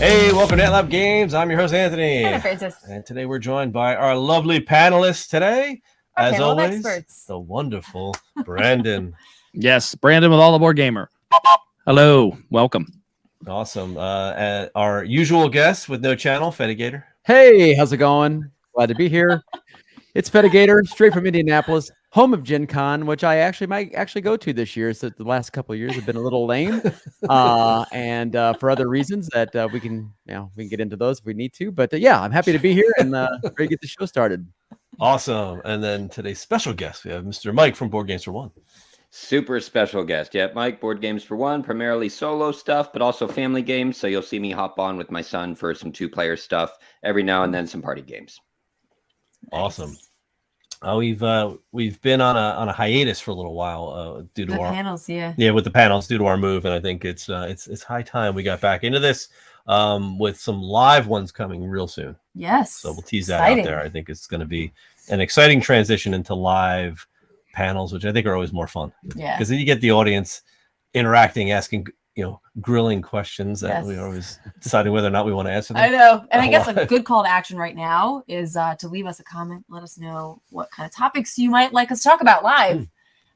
Hey, welcome to NetLab Games. I'm your host, Anthony. And Francis. And today we're joined by our lovely panelists today. Our as always, experts. the wonderful Branden. Yes, Branden with All Aboard Gamer. Hello, welcome. Awesome. Our usual guest with no channel, Fedigator. Hey, how's it going? Glad to be here. It's Fedigator, straight from Indianapolis, home of Gen Con, which I might go to this year. So the last couple of years have been a little lame, and for other reasons that we can get into those if we need to. But yeah, I'm happy to be here and ready to get the show started. Awesome. And then today's special guest, we have Mr. Mike from Boardgames for One. Super special guest. Yeah, Mike, Boardgames for One, primarily solo stuff, but also family games. So you'll see me hop on with my son for some two-player stuff every now and then, some party games. Awesome. We've been on a hiatus for a little while due to our panels, with the panels due to our move, and I think it's high time we got back into this with some live ones coming real soon. Yes. So we'll tease that out there. I think it's going to be an exciting transition into live panels, which I think are always more fun. Yeah. Because then you get the audience interacting, asking grilling questions that we're always deciding whether or not we want to answer them. I know. And I guess a good call to action right now is to leave us a comment. Let us know what kind of topics you might like us to talk about live,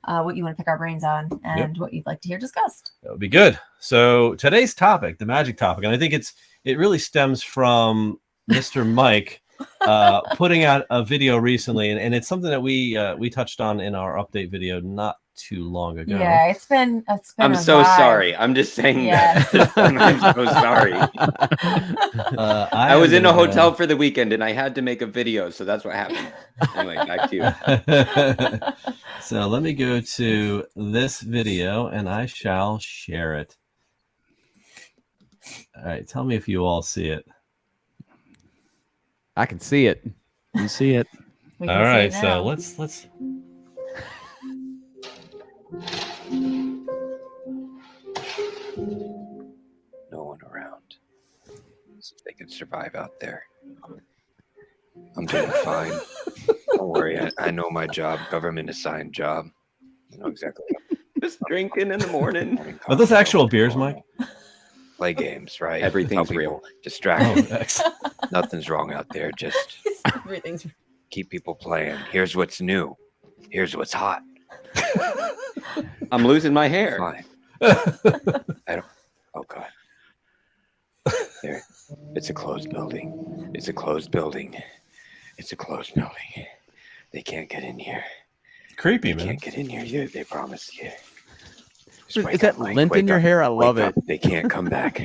what you want to pick our brains on, and what you'd like to hear discussed. That would be good. So today's topic, the magic topic, and I think it really stems from Mr. Mike putting out a video recently, and it's something that we touched on in our update video not too long ago. Yeah, it's been I'm so sorry. I'm just saying that. I'm so sorry. I was in a hotel for the weekend and I had to make a video, so that's what happened. Anyway, back to you. So let me go to this video and I shall share it. All right, tell me if you all see it. I can see it. You see it. All right, so let's no one around. So they can survive out there. I'm doing fine. Don't worry. I know my job, government assigned job. I know exactly. Just drinking in the morning. Are those actual beers, Mike? Play games, right? Everything's real. Distract. Nothing's wrong out there. Just everything's keep people playing. Here's what's new. Here's what's hot. I'm losing my hair. Fine. Oh God. There. It's a closed building. It's a closed building. It's a closed building. They can't get in here. Creepy, they man. Can't get in here. They promised you. Is that lint in your hair? I love it. They can't come back.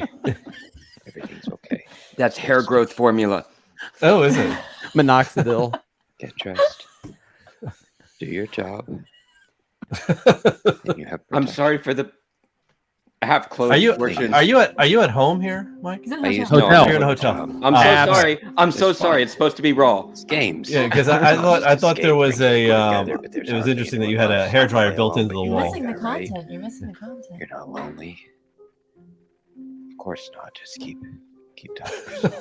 Everything's okay. That's hair growth formula. Oh, is it? Minoxidil. Get dressed. Do your job. And you have I'm sorry for the half closed. Are you at home here, Mike? He's in I a use hotel. no. You're in a hotel. I'm so sorry. I'm so sorry. It's supposed to be raw. It's games. Yeah, because I thought there was it was interesting that you had a hairdryer built into the You're wall. missing the content. You're missing the content. You're not lonely. Of course not. Just keep talking.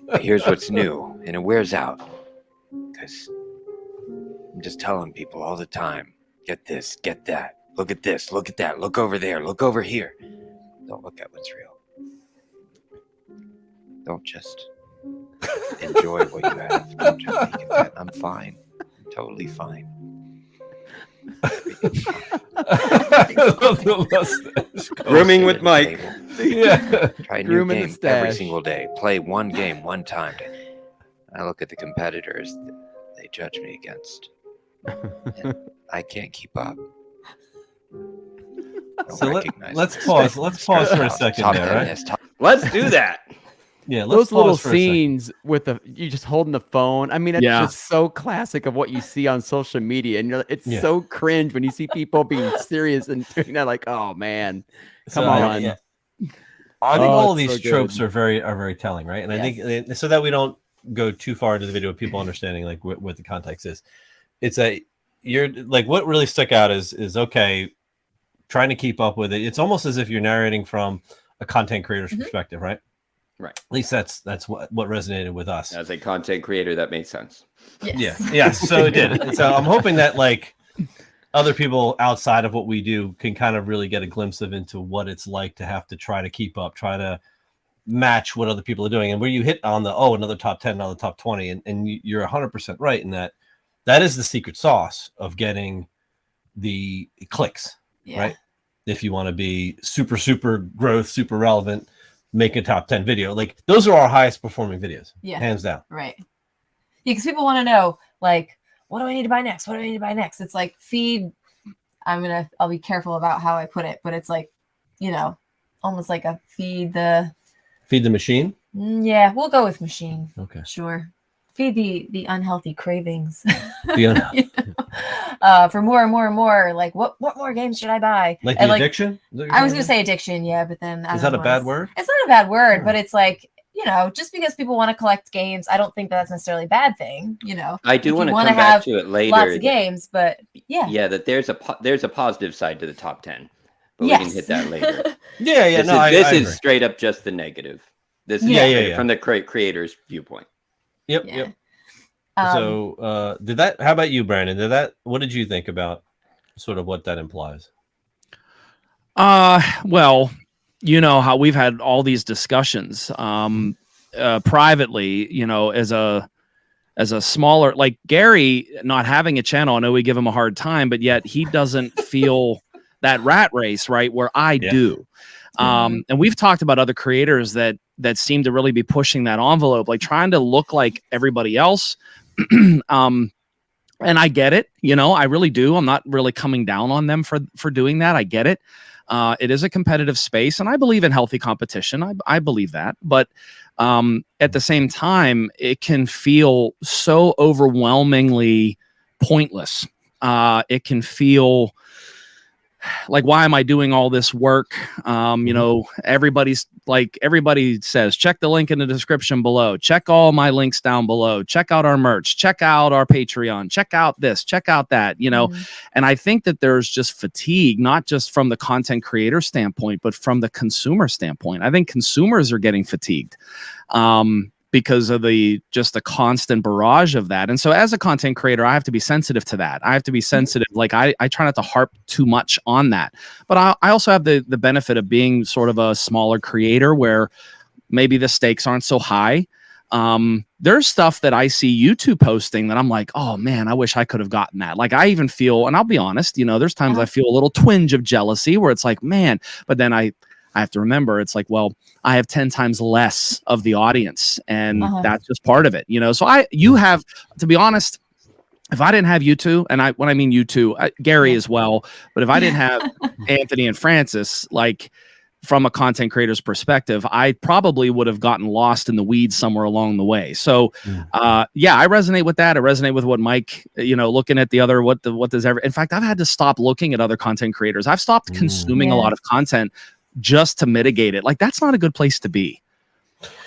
But here's what's new, and it wears out. Because I'm just telling people all the time, get this, get that. Look at this, look at that, look over there, look over here. Don't look at what's real. Don't just enjoy what you have. Don't just make it that. I'm fine. I'm totally fine. Grooming with Mike. Yeah. Try a new game every single day. Play one game one time. I look at the competitors they judge me against. I can't keep up. So let's pause. Let's pause for a second there, right? Let's do that. Yeah, those little scenes with you just holding the phone. I mean, it's just so classic of what you see on social media, and it's so cringe when you see people being serious and doing that. Like, oh man, come on. Yeah. I think all of these tropes are very telling, right? And I think so that we don't go too far into the video, people understanding like what the context is. It's you're like what really stuck out is okay, trying to keep up with it. It's almost as if you're narrating from a content creator's perspective, right? Right. At least that's what resonated with us. As a content creator, that made sense. Yes. Yeah. So it did. So I'm hoping that like other people outside of what we do can kind of really get a glimpse of into what it's like to have to try to keep up, try to match what other people are doing. And where you hit on the, another top 10, another top 20, and you're 100% right in that is the secret sauce of getting the clicks, right? If you want to be super growth, super relevant, make a top 10 video. Like those are our highest performing videos, hands down. Right. Yeah, because people want to know, like, what do I need to buy next? What do I need to buy next? It's like I'll be careful about how I put it, but it's like, almost like a feed the machine. Yeah, we'll go with machine. Okay. Sure. Feed the unhealthy cravings. For more and more and more. Like, what more games should I buy? Like the addiction? I was gonna say addiction, yeah, but then is that a bad word? It's not a bad word, but it's like, just because people want to collect games, I don't think that's necessarily a bad thing. I do want to come back to it later. Lots of games, but yeah, that there's a positive side to the top 10, but we can hit that later. This is straight up just the negative. This is from the creator's viewpoint. Yep. So how about you, Branden? What did you think about sort of what that implies? Well, you know how we've had all these discussions privately, as a smaller, like Gary not having a channel. I know we give him a hard time, but yet he doesn't feel that rat race, right? Where I do. And we've talked about other creators that seem to really be pushing that envelope, like trying to look like everybody else. And I get it, I really do. I'm not really coming down on them for doing that. I get it. It is a competitive space, and I believe in healthy competition. I believe that. But at the same time, it can feel so overwhelmingly pointless. It can feel like, why am I doing all this work? Everybody says, check the link in the description below, check all my links down below, check out our merch, check out our Patreon, check out this, check out that, and I think that there's just fatigue, not just from the content creator standpoint, but from the consumer standpoint. I think consumers are getting fatigued. Because of the constant barrage of that. And so as a content creator, I have to be sensitive to that. I have to be sensitive. Like I try not to harp too much on that, but I also have the benefit of being sort of a smaller creator where maybe the stakes aren't so high. There's stuff that I see YouTube posting that I'm like, oh man, I wish I could have gotten that. Like I even feel, and I'll be honest, there's times I feel a little twinge of jealousy where it's like, man, but then I have to remember, it's like, well, I have 10 times less of the audience, and that's just part of it, So you have, to be honest, if I didn't have you two, and when I mean you two, Gary as well, but if I didn't have Anthony and Francis, like from a content creator's perspective, I probably would have gotten lost in the weeds somewhere along the way. So, I resonate with that. I resonate with what Mike, looking at the other, in fact, I've had to stop looking at other content creators. I've stopped consuming a lot of content just to mitigate it. Like that's not a good place to be.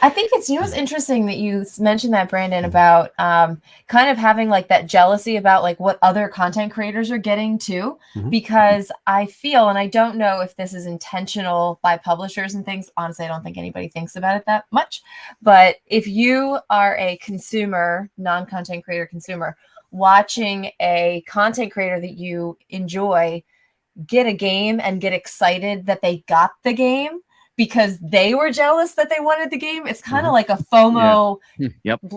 I think it's, it's interesting that you mentioned that, Branden, about kind of having like that jealousy about like what other content creators are getting too, because I feel, and I don't know if this is intentional by publishers and things, honestly, I don't think anybody thinks about it that much, but if you are a consumer, non-content creator consumer, watching a content creator that you enjoy get a game and get excited that they got the game because they were jealous that they wanted the game, it's kind of like a FOMO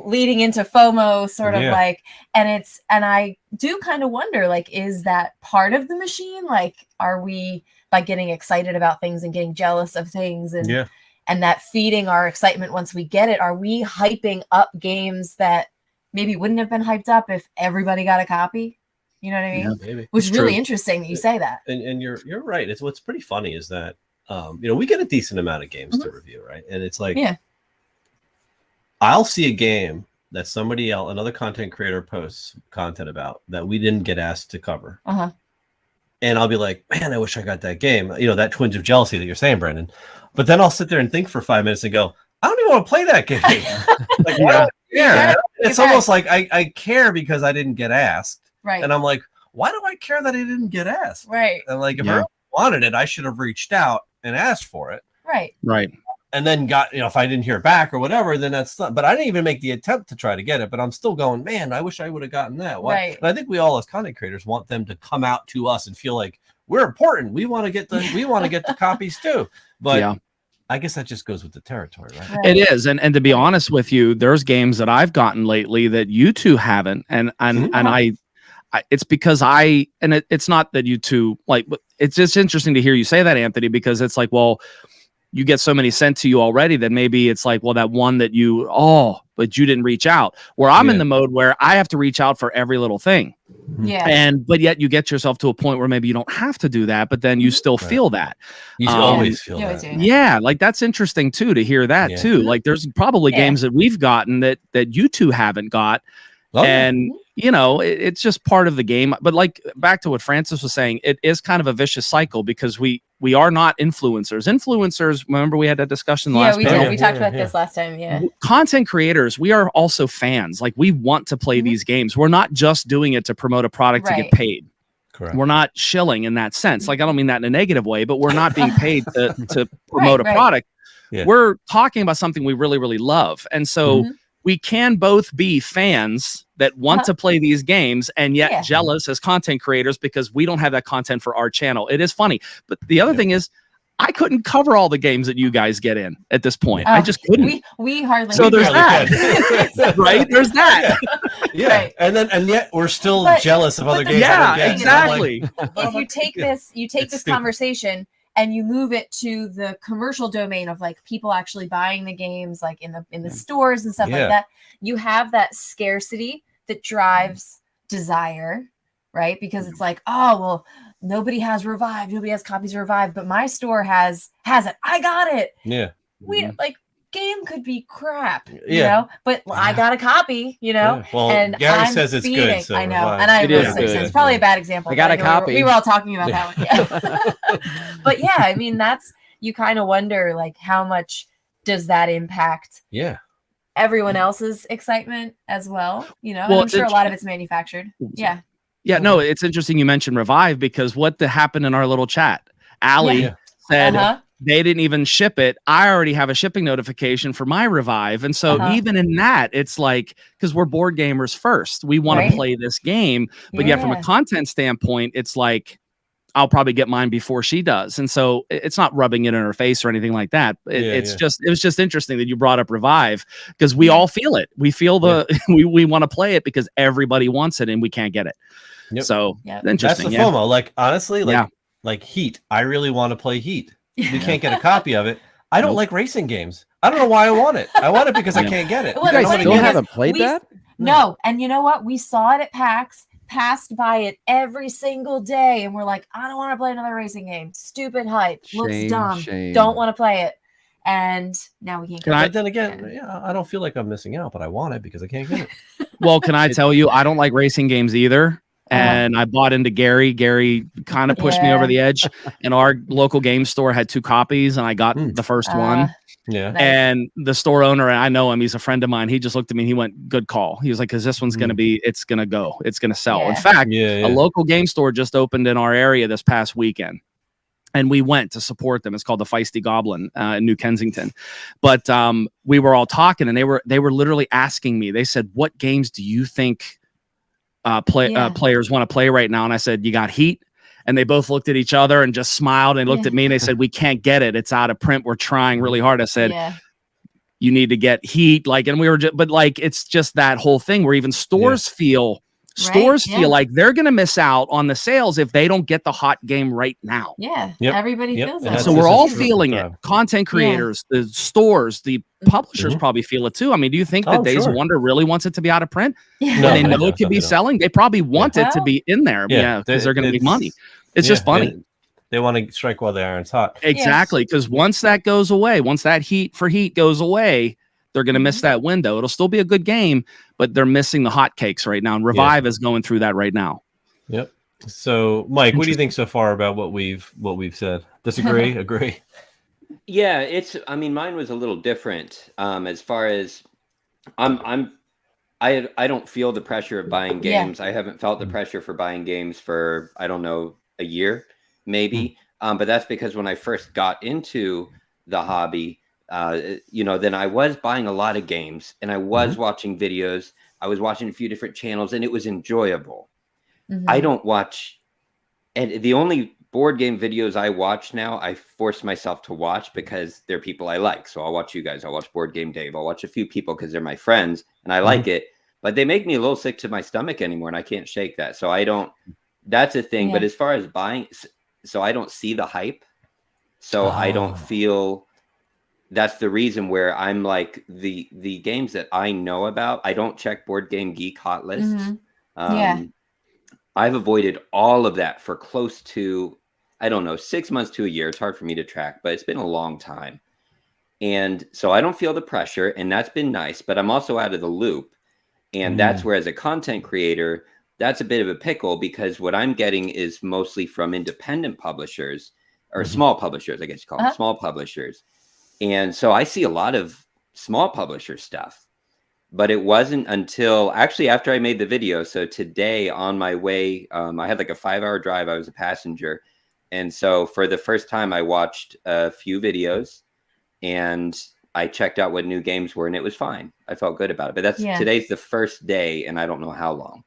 leading into FOMO sort of like, and I do kind of wonder, like, is that part of the machine? Like, are we, by getting excited about things and getting jealous of things and that feeding our excitement once we get it, are we hyping up games that maybe wouldn't have been hyped up if everybody got a copy? You know what I mean? Yeah, maybe. Which is really interesting that you say that. And you're right. It's what's pretty funny is that we get a decent amount of games to review, right? And it's like I'll see a game that somebody else, another content creator, posts content about that we didn't get asked to cover. And I'll be like, man, I wish I got that game. That twinge of jealousy that you're saying, Branden. But then I'll sit there and think for 5 minutes and go, I don't even want to play that game. Like, it's almost like I care because I didn't get asked. Right. And I'm like, why do I care that I didn't get asked? Right. And like, if I wanted it, I should have reached out and asked for it. Right. Right. and then got, if I didn't hear back or whatever, then that's not, but I didn't even make the attempt to try to get it, but I'm still going, man, I wish I would have gotten that. Why? Right. And I think we all as content creators want them to come out to us and feel like we're important. We want to get the copies too. But I guess that just goes with the territory, right? It is. And to be honest with you, there's games that I've gotten lately that you two haven't. And I it's because it's not that you two, like, it's just interesting to hear you say that, Anthony, because it's like, well, you get so many sent to you already that maybe it's like, well, that one that but you didn't reach out. Where I'm in the mode where I have to reach out for every little thing. Yeah. But yet you get yourself to a point where maybe you don't have to do that, but then you still feel that. You always feel that. Yeah, like that's interesting too, to hear that too. Like there's probably games that we've gotten that you two haven't got. And it's just part of the game. But like back to what Francis was saying, it is kind of a vicious cycle because we are not influencers. Remember we had that discussion last we panel? did. We talked about this last time. Yeah. Content creators, we are also fans. Like we want to play these games. We're not just doing it to promote a product to get paid. Correct. We're not shilling in that sense. Like I don't mean that in a negative way, but we're not being paid to promote a product. Yeah. We're talking about something we really, really love. And so we can both be fans that want to play these games and yet jealous as content creators because we don't have that content for our channel. It is funny. But the other thing is I couldn't cover all the games that you guys get in at this point. I just couldn't. We hardly. So there's that. Right? There's that. Yeah. Right. And yet we're still jealous of other games. Yeah, exactly. Like, if you take this conversation and you move it to the commercial domain of like people actually buying the games, like in the stores and stuff like that, you have that scarcity that drives desire, right? Because it's like, oh, well, nobody has Revive, nobody has copies of Revive, but my store has it. I got it. Yeah. We like game could be crap, you know, but I got a copy, you know. Yeah. Well, and Gary I'm says it's good. So I know, Revive. and I It will is say good. it's probably a bad example. I got a copy. We were all talking about that one. Yeah. But yeah, I mean, you kind of wonder like how much does that impact everyone else's excitement as well, you know. Well, I'm sure a lot of it's manufactured. Yeah. Yeah, no, it's interesting you mentioned Revive because what happened in our little chat, Allie said they didn't even ship it. I already have a shipping notification for my Revive. And so even in that, it's like, because we're board gamers first, we want to play this game. But yet from a content standpoint, it's like, I'll probably get mine before she does. And so it's not rubbing it in her face or anything like that. It was just interesting that you brought up Revive because we all feel it. We feel we want to play it because everybody wants it and we can't get it. Yep. So interesting. That's the FOMO. Like honestly, like Heat. I really want to play Heat. We can't get a copy of it. I don't like racing games. I don't know why I want it. I want it because I can't get it. Well, you guys still haven't played that? No. And you know what? We saw it at PAX, passed by it every single day, and we're like, I don't want to play another racing game. Stupid hype. Looks dumb. Don't want to play it. And now we can't get it. But then again, I don't feel like I'm missing out, but I want it because I can't get it. Well, can I tell you, I don't like racing games either. And I bought into Gary. Gary kind of pushed me over the edge. And our local game store had 2 copies, and I got the first one. Yeah. Nice. And the store owner, I know him, he's a friend of mine. He just looked at me and he went, good call. He was like, because this one's going to be, it's going to go. It's going to sell. In fact, a local game store just opened in our area this past weekend. And we went to support them. It's called the Feisty Goblin in New Kensington. But we were all talking, and they were literally asking me. They said, what games do you think players want to play right now? And I said, you got Heat. And they both looked at each other and just smiled and looked at me and they said, we can't get it. It's out of print. We're trying really hard. I said, you need to get Heat. Like, and we were just, but like, it's just that whole thing where even stores feel like they're going to miss out on the sales if they don't get the hot game right now. Yeah. Everybody feels that. So we're all feeling it. Content creators, the stores, the publishers probably feel it too. I mean, do you think that Days of Wonder really wants it to be out of print? When they know it could be selling, they probably want it to be in there. Because they're going to make money. It's just funny. They want to strike while the iron's hot. Exactly. Because once that goes away, once that Heat goes away, they're going to miss that window. It'll still be a good game, but they're missing the hotcakes right now. And Revive is going through that right now. Yep. So, Mike, what do you think so far about what we've said? Disagree? Agree? Yeah, I mean, mine was a little different. As far as I don't feel the pressure of buying games. I haven't felt the pressure for buying games for, I don't know, a year, maybe. But that's because when I first got into the hobby, then I was buying a lot of games and I was watching videos. I was watching a few different channels and it was enjoyable. I don't watch, and the only board game videos I watch now, I force myself to watch because they're people I like. So I'll watch you guys. I'll watch Board Game Dave. I'll watch a few people because they're my friends and I like it, but they make me a little sick to my stomach anymore and I can't shake that. So I don't, that's a thing. But as far as buying, so I don't see the hype. So I don't feel, that's the reason where I'm like the games that I know about, I don't check Board Game Geek hot lists. I've avoided all of that for close to, I don't know, 6 months to a year. It's hard for me to track, but it's been a long time. And so I don't feel the pressure, and that's been nice, but I'm also out of the loop. And that's where, as a content creator, that's a bit of a pickle because what I'm getting is mostly from independent publishers or small publishers, I guess you call them small publishers. And so I see a lot of small publisher stuff. But it wasn't until actually after I made the video. So today on my way, I had like a 5-hour drive. I was a passenger. And so for the first time, I watched a few videos and I checked out what new games were and it was fine. I felt good about it. But today's the first day and I don't know how long.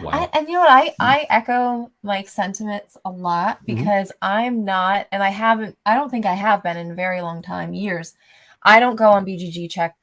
Wow. And you know what? I echo Mike's sentiments a lot because I'm not, and I don't think I have been in a very long time, years. I don't go on BGG check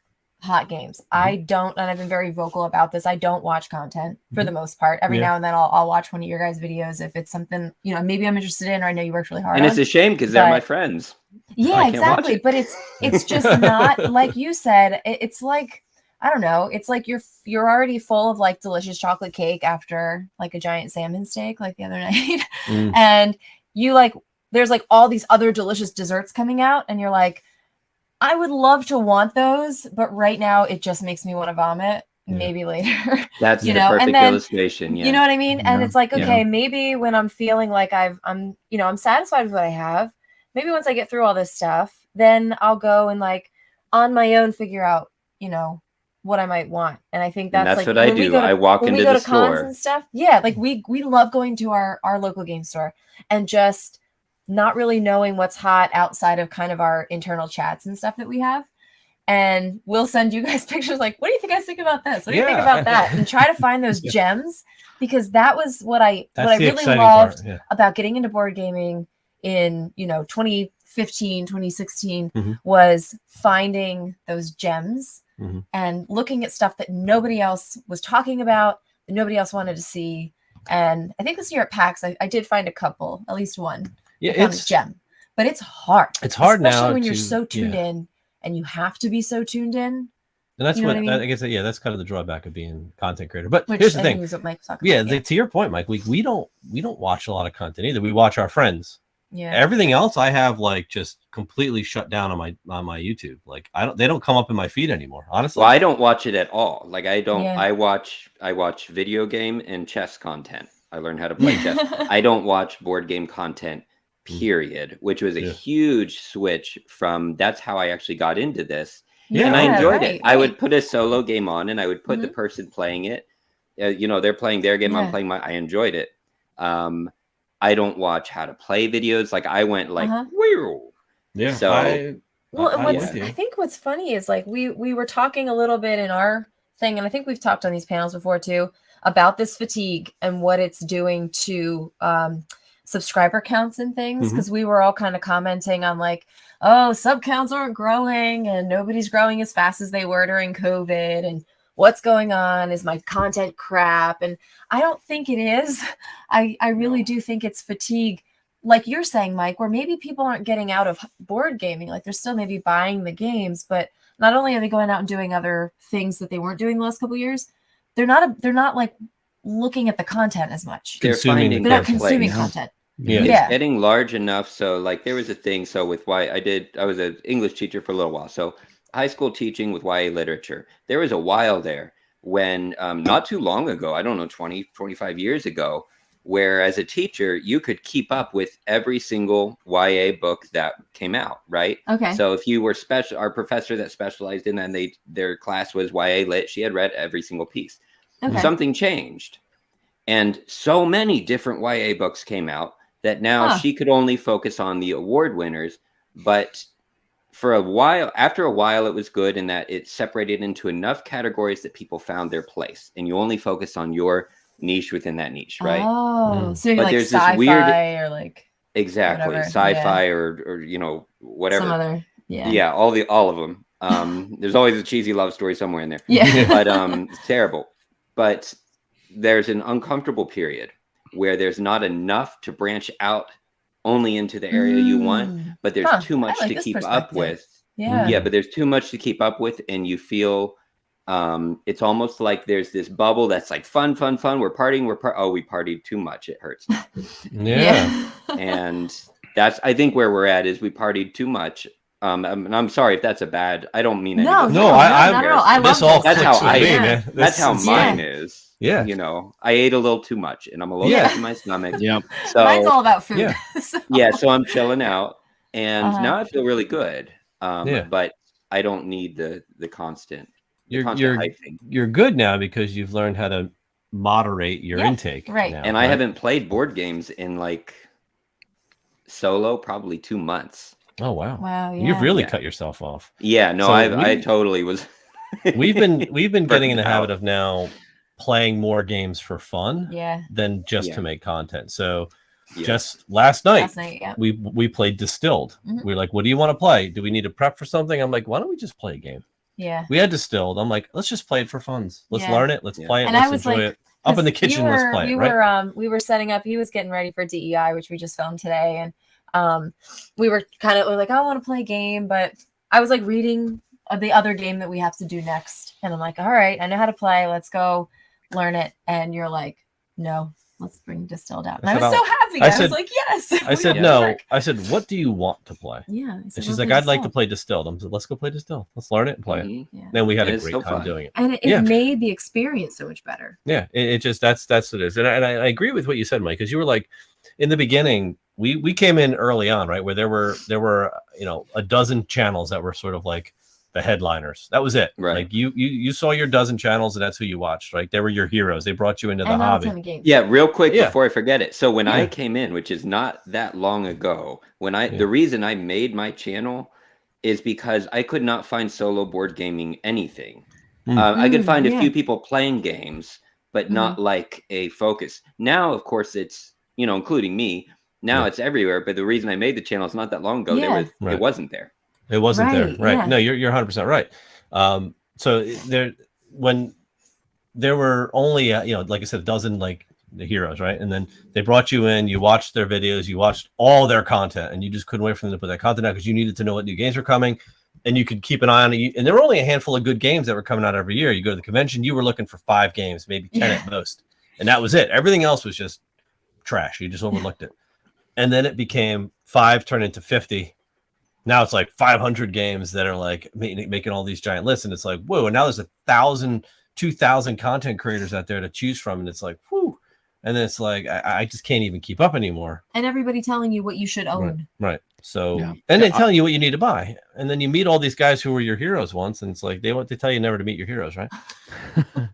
hot games. I don't, and I've been very vocal about this. I don't watch content for the most part. Every now and then I'll watch one of your guys' videos if it's something, maybe I'm interested in or I know you worked really hard and on. it's a shame because they're my friends. Yeah, exactly. But it's just not like you said, it's like, I don't know. It's like you're already full of like delicious chocolate cake after like a giant salmon steak like the other night. And you like, there's like all these other delicious desserts coming out and you're like, I would love to want those, but right now it just makes me want to vomit. Maybe later. That's the perfect illustration. You know what I mean? And it's like, okay, maybe when I'm feeling like I'm satisfied with what I have, maybe once I get through all this stuff, then I'll go and like on my own figure out, what I might want. And I think that's like what I do. I walk into the store and stuff. Yeah, like we love going to our local game store and just not really knowing what's hot outside of kind of our internal chats and stuff that we have. And we'll send you guys pictures like, what do you think I think about this? What do you think about that? And try to find those gems because that was what I really loved about getting into board gaming in, 2015, 2016 was finding those gems and looking at stuff that nobody else was talking about, that nobody else wanted to see. And I think this year at PAX, I did find a couple, at least one. Yeah, it's a gem, but it's hard. It's hard especially now when you're so tuned in, and you have to be so tuned in. And that's what I mean? I guess. Yeah, that's kind of the drawback of being a content creator. But here's the thing. To your point, Mike, we don't watch a lot of content either. We watch our friends. Yeah. Everything else I have like just completely shut down on my YouTube. Like they don't come up in my feed anymore. Honestly, well, I don't watch it at all. Like I don't. Yeah. I watch video game and chess content. I learned how to play chess. I don't watch board game content. Period, which was a huge switch from that's how I actually got into this. And I enjoyed it. I would put a solo game on and I would put the person playing it. They're playing their game. I'm playing mine. I enjoyed it. I don't watch how to play videos. Like I went like, whoa. Yeah. So I think what's funny is like we were talking a little bit in our thing, and I think we've talked on these panels before too about this fatigue and what it's doing to subscriber counts and things, because we were all kind of commenting on like, oh, sub counts aren't growing and nobody's growing as fast as they were during COVID, and what's going on? Is my content crap? And I don't think it is. I really do think it's fatigue, like you're saying, Mike, where maybe people aren't getting out of board gaming. Like they're still maybe buying the games, but not only are they going out and doing other things that they weren't doing the last couple of years, they're not like looking at the content as much. They're not consuming content. Yeah. It's getting large enough. So like there was a thing. So with I was an English teacher for a little while. So high school teaching with YA literature. There was a while there when not too long ago, I don't know, 20, 25 years ago, where as a teacher, you could keep up with every single YA book that came out, right? Okay. So if you were our professor that specialized in that, their class was YA lit, she had read every single piece. Okay. Something changed. And so many different YA books came out that now she could only focus on the award winners. But for a while, after a while, it was good in that it separated into enough categories that people found their place, and you only focus on your niche within that niche, right? Oh, so you're But like there's this sci-fi weird, or like exactly, whatever. sci-fi or you know, whatever. Some other, yeah. Yeah, all of them. There's always a cheesy love story somewhere in there. Yeah. But it's terrible. But there's an uncomfortable period where there's not enough to branch out only into the area you want, but there's too much like to this keep up perspective. with. Yeah. Yeah, but there's too much to keep up with, and you feel it's almost like there's this bubble that's like fun. We're partying. We partied too much. It hurts. Yeah. And that's, I think, where we're at is we partied too much. And I'm sorry if that's a bad. I don't mean No, anything. No, I not at all. I this love all this. That's clicks how with I me, am. man. That's how This is- mine is. Yeah. You know, I ate a little too much, and I'm a little sick in my stomach. Yep. So Mine's all about food. Yeah. so I'm chilling out, and now I feel really good. But I don't need the constant. You're hyping. you're good now because you've learned how to moderate your intake. Right. Now, And I haven't played board games in like solo probably 2 months. Oh wow. Wow. Yeah. You've really cut yourself off. Yeah. No, So I totally was. We've been getting in the Burnt habit out. of now playing more games for fun Yeah. than just Yeah. to make content. So Yeah. just last night, Last night. Yeah. we played Distilled. Mhm. We were like, what do you want to play? Do we need to prep for something? I'm like, why don't we just play a game? Yeah. We had Distilled. I'm like, let's just play it for funs. Let's Yeah. learn it. Let's Yeah. play it. And I Let's was enjoy like, it. Up in the kitchen, let's play it, right? We were setting up. He was getting ready for DEI, which we just filmed today, and we were like, I want to play a game, but I was like reading the other game that we have to do next, and I'm like, all right, I know how to play. Let's go learn it. And you're like, no, let's bring Distilled out. And I was so happy. I was like, yes. I said no. I said, what do you want to play? Yeah. And she's like, I'd like to play Distilled. I said, let's go play Distilled. Let's learn it and play it. Mhm. Yeah. Then we had And a it's great so time fun. doing it. And it made the experience so much better. Yeah, it just that's what it is, and I agree with what you said, Mike, because you were like, in the beginning, we came in early on, right, where there were a dozen channels that were sort of like the headliners. That was it, Right. Like you saw your dozen channels, and that's who you watched, right? They were your heroes. They brought you into the And not a hobby. ton of games. Yeah, real quick Yeah. before I forget it. So when I Yeah. came in, which is not that long ago, the reason I made my channel is because I could not find solo board gaming anything. I could find a few people playing games, but not like a focus. Now, of course, it's, including me, now it's everywhere. But the reason I made the channel is not that long ago. Right. It wasn't there. It wasn't there, right? yeah. No, you're 100% right. So when there were only like I said, a dozen like the heroes, right? And then they brought you in, you watched their videos, you watched all their content, and you just couldn't wait for them to put that content out because you needed to know what new games were coming, and you could keep an eye on it. And there were only a handful of good games that were coming out every year. You go to the convention, you were looking for 5 games, maybe 10 at most, and that was it. Everything else was just trash. You just overlooked it. And then it became 5 turned into 50. Now it's like 500 games that are like making all these giant lists, and it's like, whoa! And now there's 1,000, 2,000 content creators out there to choose from, and it's like, whoo! And then it's like I just can't even keep up anymore. And everybody telling you what you should own. Right. So Yeah. and then telling you what you need to buy, and then you meet all these guys who were your heroes once, and it's like they tell you never to meet your heroes, right?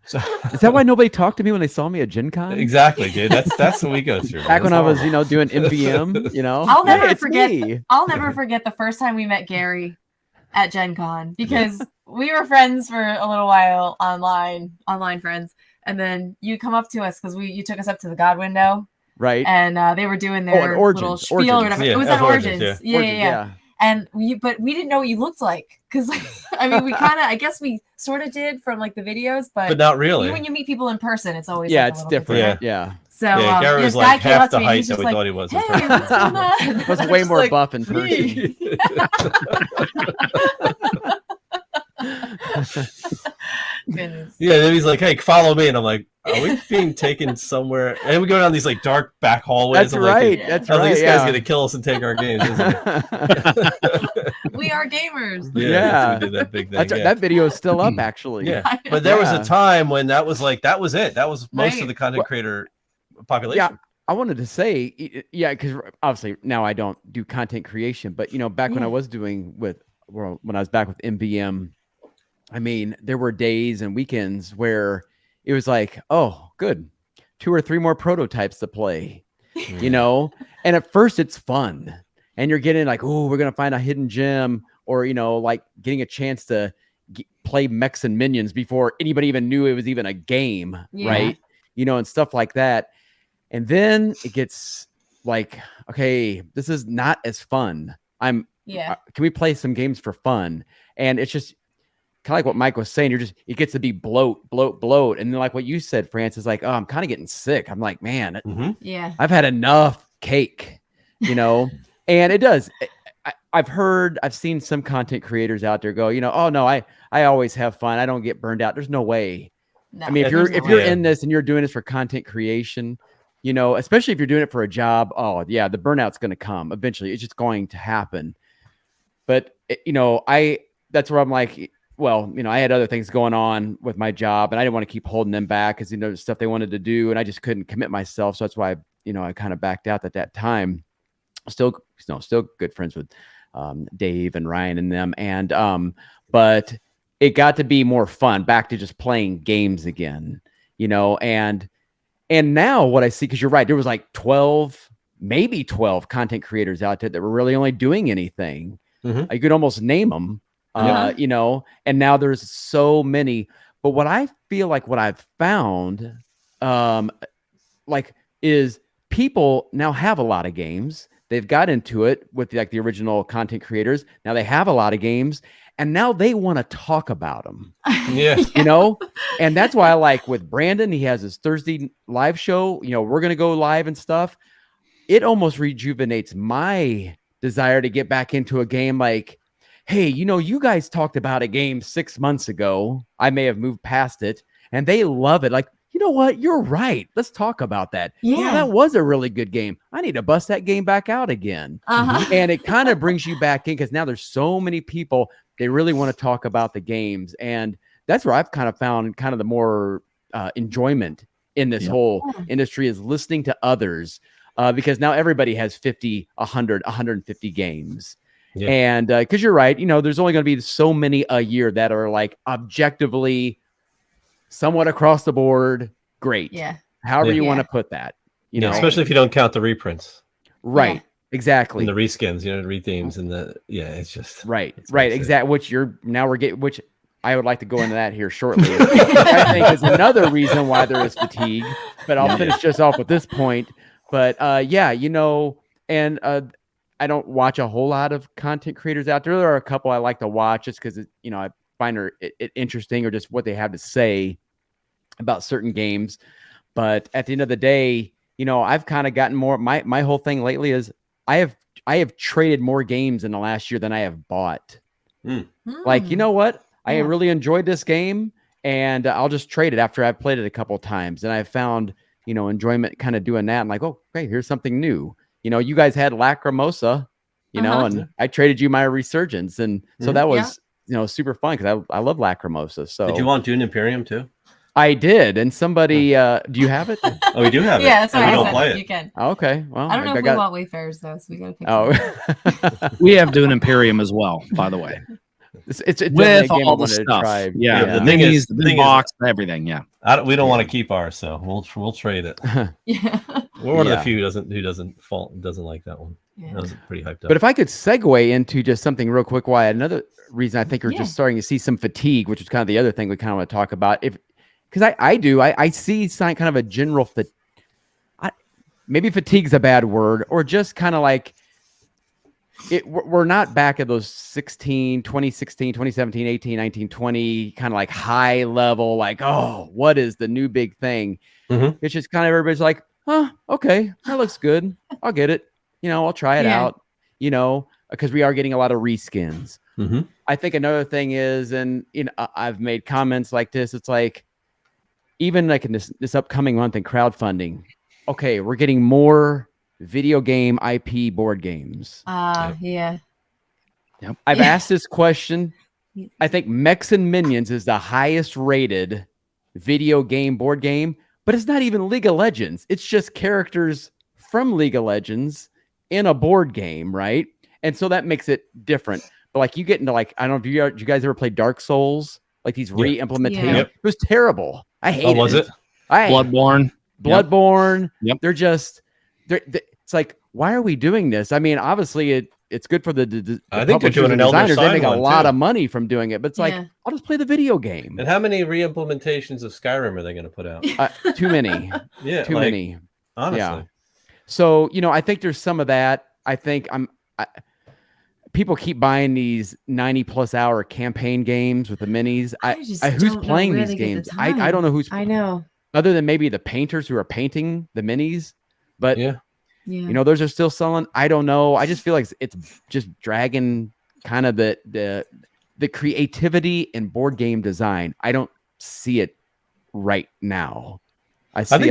So Is that why nobody talked to me when they saw me at Gen Con? exactly, dude. That's what we go through. Back when It's I was, horrible. doing MVM, I'll never Hey, it's forget. me. I'll never forget the first time we met Gary at Gen Con, because we were friends for a little while online friends, and then you come up to us because you took us up to the God window, right? and they were doing their Origins, little spiel Origins. or whatever. Yeah, It was that's at Origins, Origins. yeah. Yeah. And but we didn't know what you looked like, because I mean, we kind of, I guess we sort of did from like the videos, but not really. when you meet people in person, it's always Yeah, like, a it's little bit different. Yeah. So Yeah, Gary this was guy like came up half to the me and height he's that just we like, thought he was. hey, what's going on? I was I'm way just more like, buff in person. Goodness. Yeah, then he's like, "Hey, follow me," and I'm like, "Are we being taken somewhere?" And we go down these like dark back hallways. That's I'm like, right. Yeah. That's I was like, right. this guy's gonna kill us and take our games, isn't he? We are gamers. Yeah. we did that big thing. That's yeah. that video is still up, actually. Yeah, but there was Yeah. a time when that was it. That was most of Right. the content creator population. Yeah. I wanted to say, because obviously now I don't do content creation, but back when I was doing when I was back with MVM, I mean, there were days and weekends where it was like, oh, good, 2 or 3 more prototypes to play, and at first it's fun, and you're getting like, oh, we're gonna find a hidden gem, or like getting a chance to play Mechs and Minions before anybody even knew it was even a game, right? And stuff like that. And then it gets like, okay, this is not as fun. Can we play some games for fun? And it's just kind of like what Mike was saying. It gets to be bloat. And then like what you said, Francis, like, oh, I'm kind of getting sick. I'm like, man, I've had enough cake, and it does. I've seen some content creators out there go, oh no, I always have fun. I don't get burned out. There's no way. No, I mean, if you're in this and you're doing this for content creation, especially if you're doing it for a job, oh yeah, the burnout's going to come eventually. It's just going to happen. But that's where I'm like, well, I had other things going on with my job, and I didn't want to keep holding them back because the stuff they wanted to do, and I just couldn't commit myself. So that's why I kind of backed out at that time. Still good friends with Dave and Ryan and them, and but it got to be more fun, back to just playing games again, and now what I see, because you're right, there was like 12 content creators out there that were really only doing anything. You could almost name them. And now there's so many. But what I feel like what I've found, is people now have a lot of games. They've got into it with like the original content creators. Now they have a lot of games, and now they want to talk about them. And that's why I like with Branden, he has his Thursday live show. We're going to go live and stuff. It almost rejuvenates my desire to get back into a game. Like, hey, you guys talked about a game 6 months ago. I may have moved past it, and they love it. Like, you know what? You're right. Let's talk about that. Yeah, that was a really good game. I need to bust that game back out again. And it kind of brings you back in because now there's so many people, they really want to talk about the games. And that's where I've kind of found kind of the more enjoyment in this whole industry is listening to others, because now everybody has 50, 100, 150 games. Yeah. And because you're right, there's only going to be so many a year that are like objectively somewhat across the board great. Yeah. However you want to put that. Especially if you don't count the reprints. Right. Yeah. Exactly. And the reskins, the rethemes, and it's just right. Exactly. Which I would like to go into that here shortly. I think is another reason why there is fatigue. But I'll finish just off with this point. But and I don't watch a whole lot of content creators out there. There are a couple I like to watch just because I find it interesting, or just what they have to say about certain games. But at the end of the day, I've kind of gotten more. My whole thing lately is I have traded more games in the last year than I have bought. Like, you know what? I really enjoyed this game, and I'll just trade it after I've played it a couple of times, and I found enjoyment kind of doing that. I'm like, oh, great, here's something new. You guys had Lacrimosa, and I traded you my Resurgence, and so that was super fun because I love Lacrimosa. So did you want Dune Imperium too? I did, and somebody, do you have it? Oh, we do have it. Yeah, that's why I don't said play it. You can. Okay, well, I don't know if we want Wayfarers though, so we gotta pick. Oh, we have Dune Imperium as well, by the way. It's with all the stuff. The thing is, the big box, everything. Yeah, we don't want to keep ours, so we'll trade it. We're one of the few who doesn't like that one. Yeah. That was pretty hyped up. But if I could segue into just something real quick, why another reason I think we're just starting to see some fatigue, which is kind of the other thing we kind of want to talk about. Because I see kind of a general maybe fatigue's a bad word, or just kind of like we're not back at those 2016, 2017, 18, 19, 20 kind of like high level, like, oh, what is the new big thing? It's just kind of everybody's like, oh, okay, that looks good. I'll get it. I'll try it out, because we are getting a lot of reskins. I think another thing is, and I've made comments like this, it's like, even like in this upcoming month in crowdfunding, okay, we're getting more video game IP board games. Yeah. Yep. I've asked this question. I think Mechs and Minions is the highest rated video game board game, but it's not even League of Legends. It's just characters from League of Legends in a board game, right? And so that makes it different. But like you get into like, I don't know if you guys ever played Dark Souls, like these re-implementations. It was terrible. I hated it. Was it? Bloodborne. Yep. Yep. They're it's like, why are we doing this? I mean, obviously it's good for the I think they're publishers doing and an Elder designers. They Sign make a one, lot too. of money from doing it, but it's like, I'll just play the video game. And how many re-implementations of Skyrim are they going to put out? Too many. Yeah, too many. Honestly. Yeah. So, I think there's some of that. I think people keep buying these 90+ hour campaign games with the minis. Who's playing these games? I don't know who's. I know. Other than maybe the painters who are painting the minis, but those are still selling. I don't know. I just feel like it's just dragging kind of the creativity in board game design. I don't see it right now. I think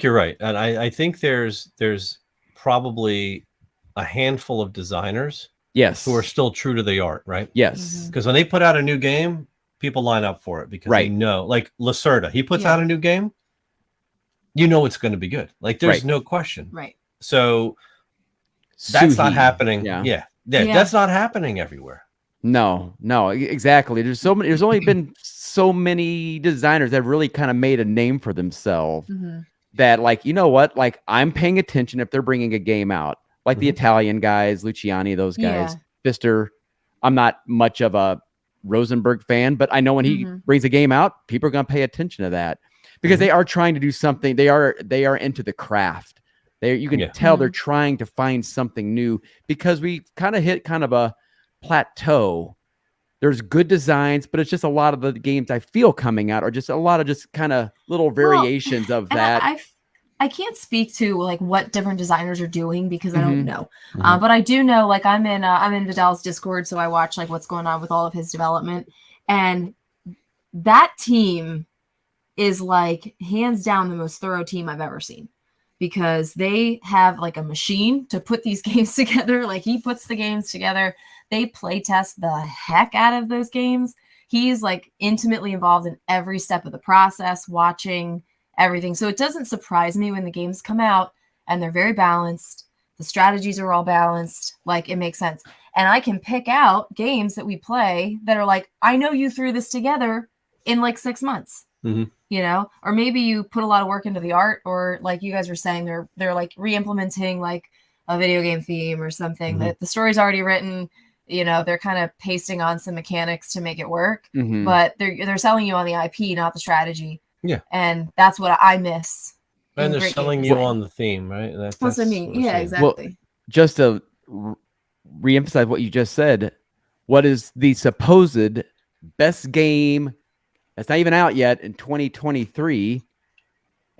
you're right, and I think there's probably a handful of designers, who are still true to the art, right? Yes, because when they put out a new game, people line up for it because they know, like Lacerda, he puts out a new game, it's going to be good. Like there's no question, right? So that's not happening. Yeah, that's not happening everywhere. No, exactly. There's only been so many designers that really kind of made a name for themselves. That like, like I'm paying attention if they're bringing a game out, like the Italian guys, Luciani, those guys, Pfister. I'm not much of a Rosenberg fan, but I know when he brings a game out, people are going to pay attention to that because they are trying to do something. They are into the craft. You can tell they're trying to find something new because we kind of hit kind of a plateau. There's good designs, but it's just a lot of the games I feel coming out are just a lot of just kind of little variations of that. I can't speak to like what different designers are doing because I don't know. But I do know, like I'm in Vidal's Discord, so I watch like what's going on with all of his development, and that team is like hands down the most thorough team I've ever seen because they have like a machine to put these games together. Like he puts the games together. They play test the heck out of those games. He's like intimately involved in every step of the process, watching everything. So it doesn't surprise me when the games come out and they're very balanced. The strategies are all balanced. Like it makes sense. And I can pick out games that we play that are like, I know you threw this together in like 6 months, or maybe you put a lot of work into the art, or like you guys were saying, they're like re-implementing like a video game theme or something that the story's already written. They're kind of pasting on some mechanics to make it work, but they're selling you on the IP, not the strategy. Yeah. And that's what I miss. And they're selling you on the theme, right? That's what I mean. Yeah, exactly. Well, just to reemphasize what you just said, what is the supposed best game that's not even out yet in 2023?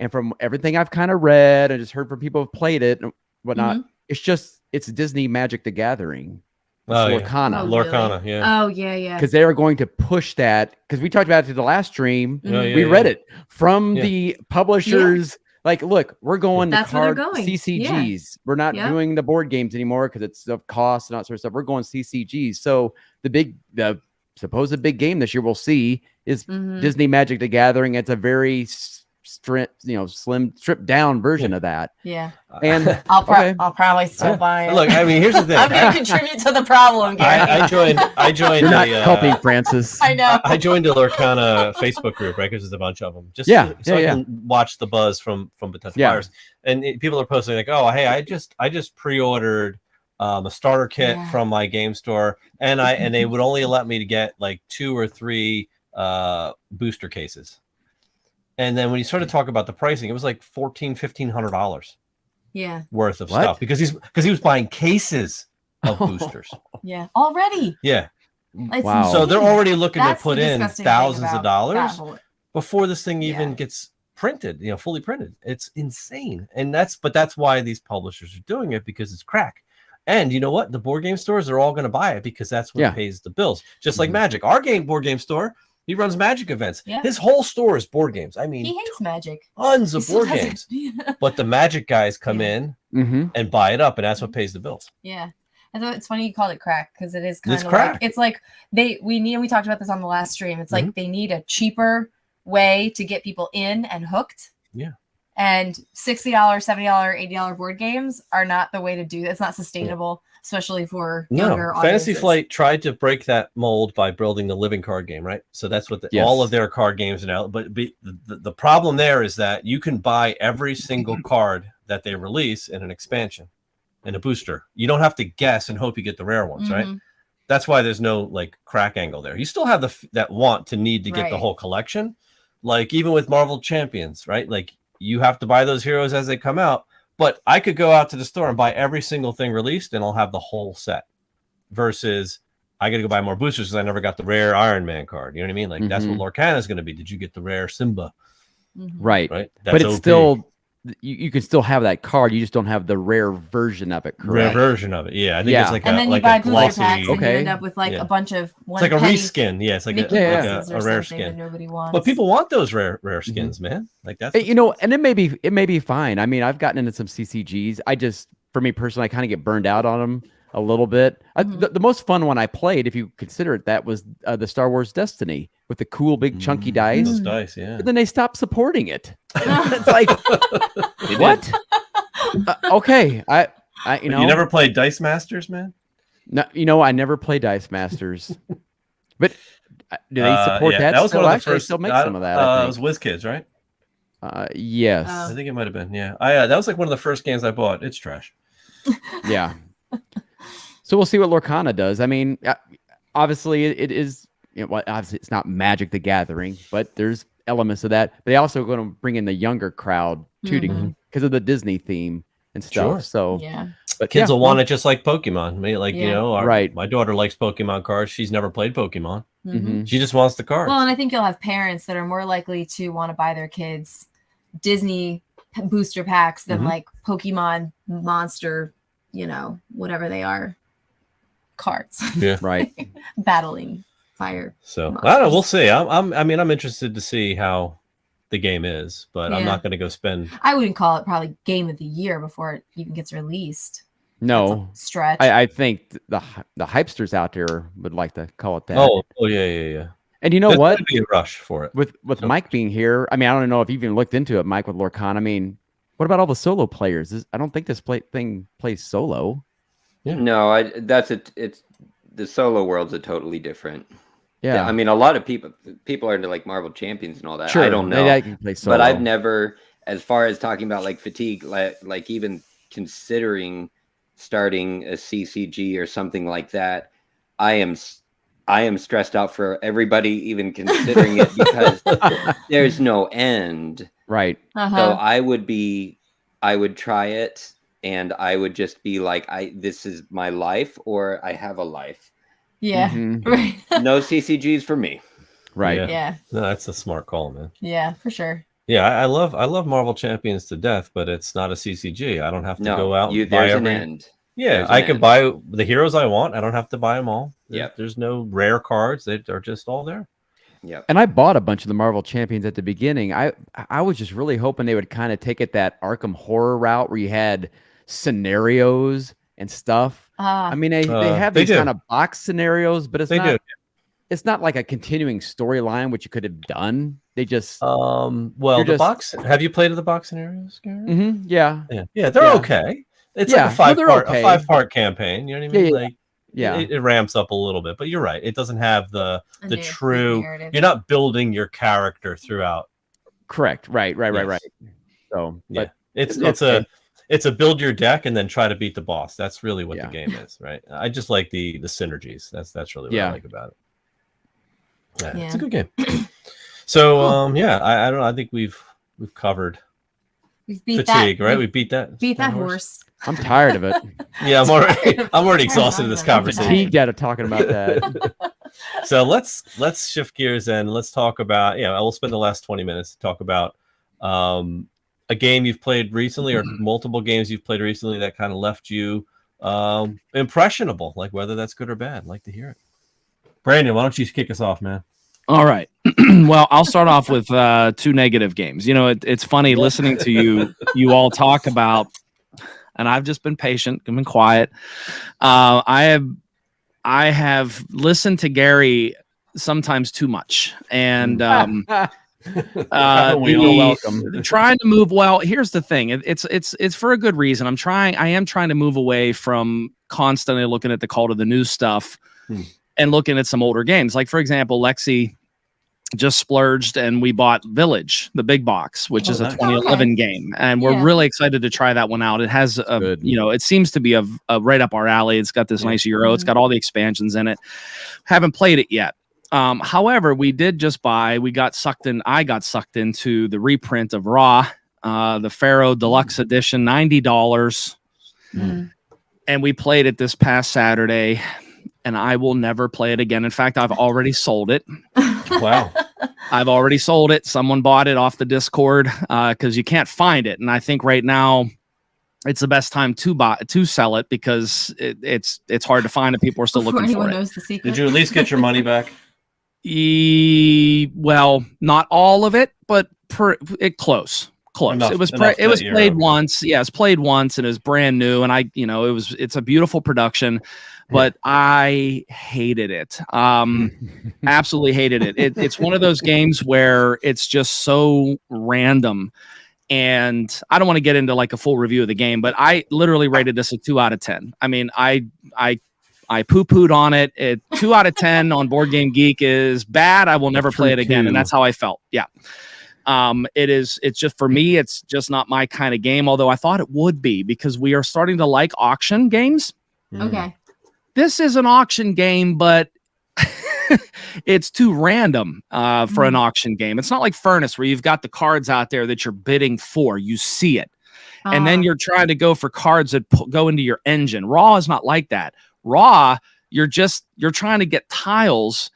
And from everything I've kind of read, I just heard from people who've played it and whatnot, it's Disney Magic the Gathering. Lorcana. Lorcana, yeah. Oh, yeah. Because they are going to push that. Because we talked about it to the last stream. We read it from the publishers. Like, look, we're going to card CCGs. We're not doing the board games anymore because it's of cost and that sort of stuff. We're going CCGs. So the supposed big game this year we'll see is Disney Magic the Gathering. It's a very slim, stripped down version of that. Yeah. And I'll probably still buy it. Look, I mean, here's the thing. I'm going to contribute to the problem, Gary. I joined. You're not helping, Francis. I know. I joined the Lorcana Facebook group, right? Because there's a bunch of them. So I can watch the buzz from potential buyers. And people are posting like, "Oh, hey, I just pre-ordered a starter kit from my game store, and they would only let me to get like 2 or 3 booster cases." And then when you started talking about the pricing, it was like $1,400-$1,500 worth of stuff because he was buying cases of boosters. Yeah, already. Yeah. Wow. So they're already looking to put in thousands of dollars before this thing even gets printed, fully printed. It's insane. And that's why these publishers are doing it, because it's crack. And you know what? The board game stores are all going to buy it because that's what pays the bills. Just like Magic. Our board game store, he runs Magic events. Yeah. His whole store is board games. I mean, he hates Magic. Tons of board games. But the Magic guys come in and buy it up, and that's what pays the bills. Yeah. I thought it's funny you called it crack because it is kind of like, it's like we talked about this on the last stream. It's like they need a cheaper way to get people in and hooked. Yeah. And $60, $70, $80 board games are not the way to do that. It's not sustainable, especially for younger audiences. Fantasy Flight tried to break that mold by building the living card game, right? So that's what all of their card games are now. But the problem there is that you can buy every single card that they release in an expansion. and a booster. You don't have to guess and hope you get the rare ones, right? That's why there's no like crack angle there. You still have that want to need to get the whole collection. Like even with Marvel Champions, right? Like you have to buy those heroes as they come out. But I could go out to the store and buy every single thing released, and I'll have the whole set. Versus I got to go buy more boosters because I never got the rare Iron Man card. You know what I mean? Like that's what Lorcana is going to be. Did you get the rare Simba? Right. Right. That's but it's OP. Still you can still have that card. You just don't have the rare version of it. Correct. Rare version of it. Yeah. I think it's like and then you buy booster packs and you end up with like a bunch of one. It's like a reskin. Yeah. It's like a rare skin. Nobody wants. But people want those rare skins, man. Like that's you know, and it may be fine. I mean, I've gotten into some CCGs. For me personally, I kind of get burned out on them a little bit. The most fun one I played, if you consider it, that was the Star Wars Destiny with the cool big chunky dice. Those dice, yeah. But then they stopped supporting it. It's like, what? Okay, I you know. You never played Dice Masters, man? No, you know, I never played Dice Masters. But do they support that? That was still? one of the Actually, first. Still make some of that. It was WizKids, right? Yes. I think it might have been. Yeah, that was like one of the first games I bought. It's trash. Yeah. So we'll see what Lorcana does. I mean, obviously it is, you know, obviously it's not Magic the Gathering, but there's elements of that. But they also going to bring in the younger crowd too, because of the Disney theme and stuff. Sure. So yeah, but kids will want it just like Pokemon. I mean, like you know, right. My daughter likes Pokemon cards. She's never played Pokemon. She just wants the cards. Well, and I think you'll have parents that are more likely to want to buy their kids Disney booster packs than like Pokemon monster, you know, whatever they are, cards. Yeah, right. Battling fire. So monsters. I don't know. We'll see. I'm interested to see how the game is, but I'm not going to go spend. I wouldn't call it probably game of the year before it even gets released. No stretch. I think the hypesters out there would like to call it that. Oh yeah. And you know what? There'd be a rush for it with Mike being here. I mean, I don't know if you even looked into it, Mike, with Lorcana. I mean, what about all the solo players? I don't think this thing plays solo. Yeah. No, it's the solo world's a totally different. Yeah. I mean, a lot of people are into like Marvel Champions and all that. Sure, I don't know. I can play solo. But I've never, as far as talking about like fatigue, like even considering starting a CCG or something like that, I am stressed out for everybody even considering it because there's no end. Right. So I would try it and I would just be like, this is my life or I have a life. Yeah. Right. No CCGs for me. Right. Yeah. No, that's a smart call, man. Yeah, for sure. Yeah, I love Marvel Champions to death, but it's not a CCG. I don't have to go out and buy there's every an end. Yeah, I can buy the heroes I want. I don't have to buy them all. Yeah. There's no rare cards. They're just all there. Yeah. And I bought a bunch of the Marvel Champions at the beginning. I was just really hoping they would kind of take it that Arkham Horror route where you had scenarios and stuff. I mean, they have these kind of box scenarios, but it's not like a continuing storyline, which you could have done. They just box. Have you played the box scenarios? Yeah, they're okay. It's like a five-part campaign. You know what I mean? It ramps up a little bit, but you're right. It doesn't have the true. You're not building your character throughout. Correct. Right. So, but it's a build your deck and then try to beat the boss. That's really what the game is, right? I just like the synergies. That's really what I like about it. Yeah, it's a good game. So I don't know. I think we've covered fatigue, right? We beat that horse. I'm tired of it. Yeah, I'm already exhausted in this conversation. Fatigued out of talking about that. So let's shift gears and let's talk about we'll spend the last 20 minutes to talk about a game you've played recently or multiple games you've played recently that kind of left you impressionable, like whether that's good or bad. I'd like to hear it. Brandon, why don't you kick us off, man? All right. Well, I'll start off with 2 negative games. You know, it's funny listening to you all talk about, and I've just been patient, I've been quiet. I have listened to Gary sometimes too much, and welcome. Trying to move. Well, here's the thing. It's for a good reason. I am trying to move away from constantly looking at the call to the new stuff and looking at some older games. Like, for example, Lexi just splurged and we bought Village, the big box, which is a nice. 2011 game, and we're really excited to try that one out. It has it seems to be a right up our alley. It's got this nice Euro. It's got all the expansions in it. Haven't played it yet. However, we did just buy. I got sucked into the reprint of Raw, the Pharaoh Deluxe Edition, $90, and we played it this past Saturday. And I will never play it again. In fact, I've already sold it. Wow. I've already sold it. Someone bought it off the Discord because you can't find it. And I think right now it's the best time to sell it because it's hard to find and people are still looking for it. Knows the secret. Did you at least get your money back? Well, not all of it, but close. Enough, it was played once. Yeah, it's played once and it was brand new. And it's a beautiful production. But I hated it. Absolutely hated it. It's one of those games where it's just so random. And I don't want to get into like a full review of the game, but I literally rated this a 2 out of 10. I mean, I poo-pooed on it. 2 out of 10 on Board Game Geek is bad. I will never play it again. And that's how I felt. Yeah. It's just, for me, it's just not my kind of game. Although I thought it would be because we are starting to like auction games. Okay. This is an auction game, but it's too random for an auction game. It's not like Furnace where you've got the cards out there that you're bidding for. You see it. And then you're trying to go for cards that go into your engine. Raw is not like that. Raw, you're trying to get tiles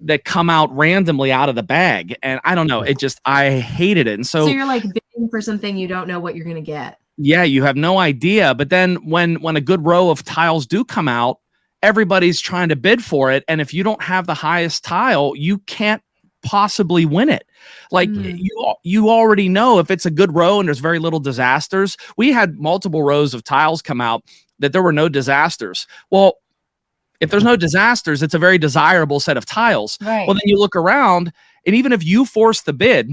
that come out randomly out of the bag. And I don't know. I hated it. And so you're like bidding for something you don't know what you're going to get. Yeah, you have no idea. But then when a good row of tiles do come out, everybody's trying to bid for it. And if you don't have the highest tile, you can't possibly win it. Like you already know if it's a good row and there's very little disasters. We had multiple rows of tiles come out that there were no disasters. Well, if there's no disasters, it's a very desirable set of tiles. Right. Well, then you look around, and even if you force the bid,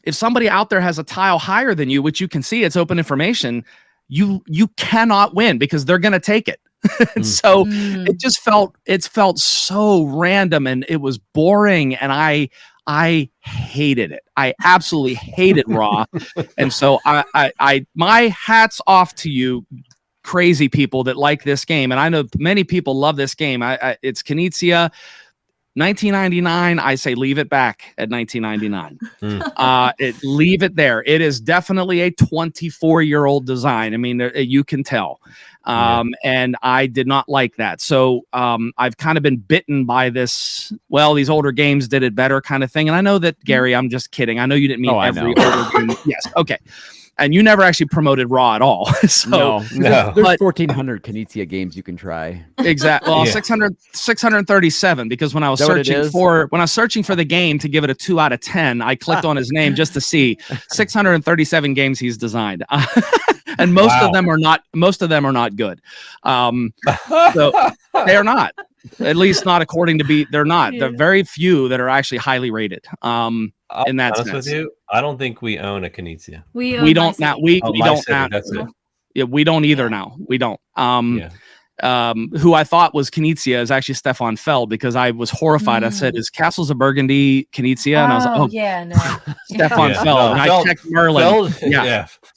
if somebody out there has a tile higher than you, which you can see, it's open information, you cannot win because they're going to take it. And so it felt so random and it was boring. And I hated it. I absolutely hated Raw. And so my hat's off to you crazy people that like this game. And I know many people love this game. It's Knizia. 1999, I say leave it back at 1999. Leave it there. It is definitely a 24-year-old design. I mean, you can tell. And I did not like that. So I've kind of been bitten by this, well, these older games did it better kind of thing. And I know that, Gary, I'm just kidding. I know you didn't mean every older game. Yes. Okay. And you never actually promoted Raw at all. So there's 1,400 Knizia games you can try. Exactly. Well, 637 because when I was searching for the game to give it a 2 out of 10, I clicked on his name just to see 637 games he's designed. And most of them are not good. So they are not. At least not according to they're not. There are very few that are actually highly rated. In that sense. With you, I don't think we own a Knizia. We don't now. We don't now. That's it. Yeah, we don't either now. We don't. Who I thought was Knizia is actually Stefan Feld because I was horrified. I said, "Is Castles of Burgundy Knizia?" And I was like, "Oh, yeah, no." Stefan Feld. And I checked Merlin.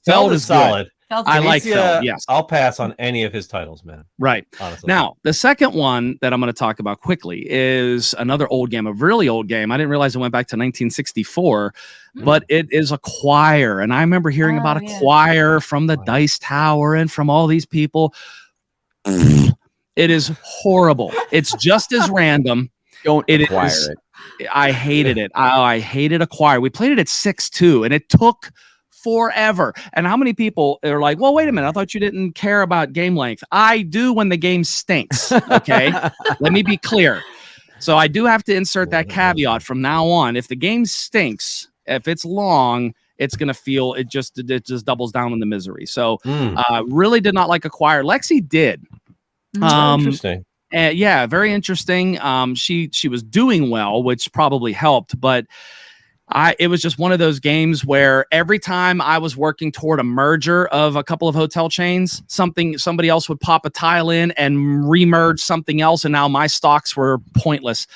Feld is solid. Good. I like Feld. Yes, I'll pass on any of his titles, man. Right. Honestly. Now, the second one that I'm going to talk about quickly is another old game, a really old game. I didn't realize it went back to 1964, but it is a choir, and I remember hearing about a choir from the Dice Tower and from all these people. It is horrible. It's just as random. I hated it. I hated a choir. We played it at 6-2, and it took forever. And how many people are like, well, wait a minute, I thought you didn't care about game length. I do when the game stinks. Okay. Let me be clear. So I do have to insert that caveat from now on. If the game stinks, if it's long, it's going to feel, it just doubles down on the misery. So really did not like Acquire. Lexi did. Interesting. Yeah, very interesting. She was doing well, which probably helped, but it was just one of those games where every time I was working toward a merger of a couple of hotel chains, somebody else would pop a tile in and remerge something else, and now my stocks were pointless.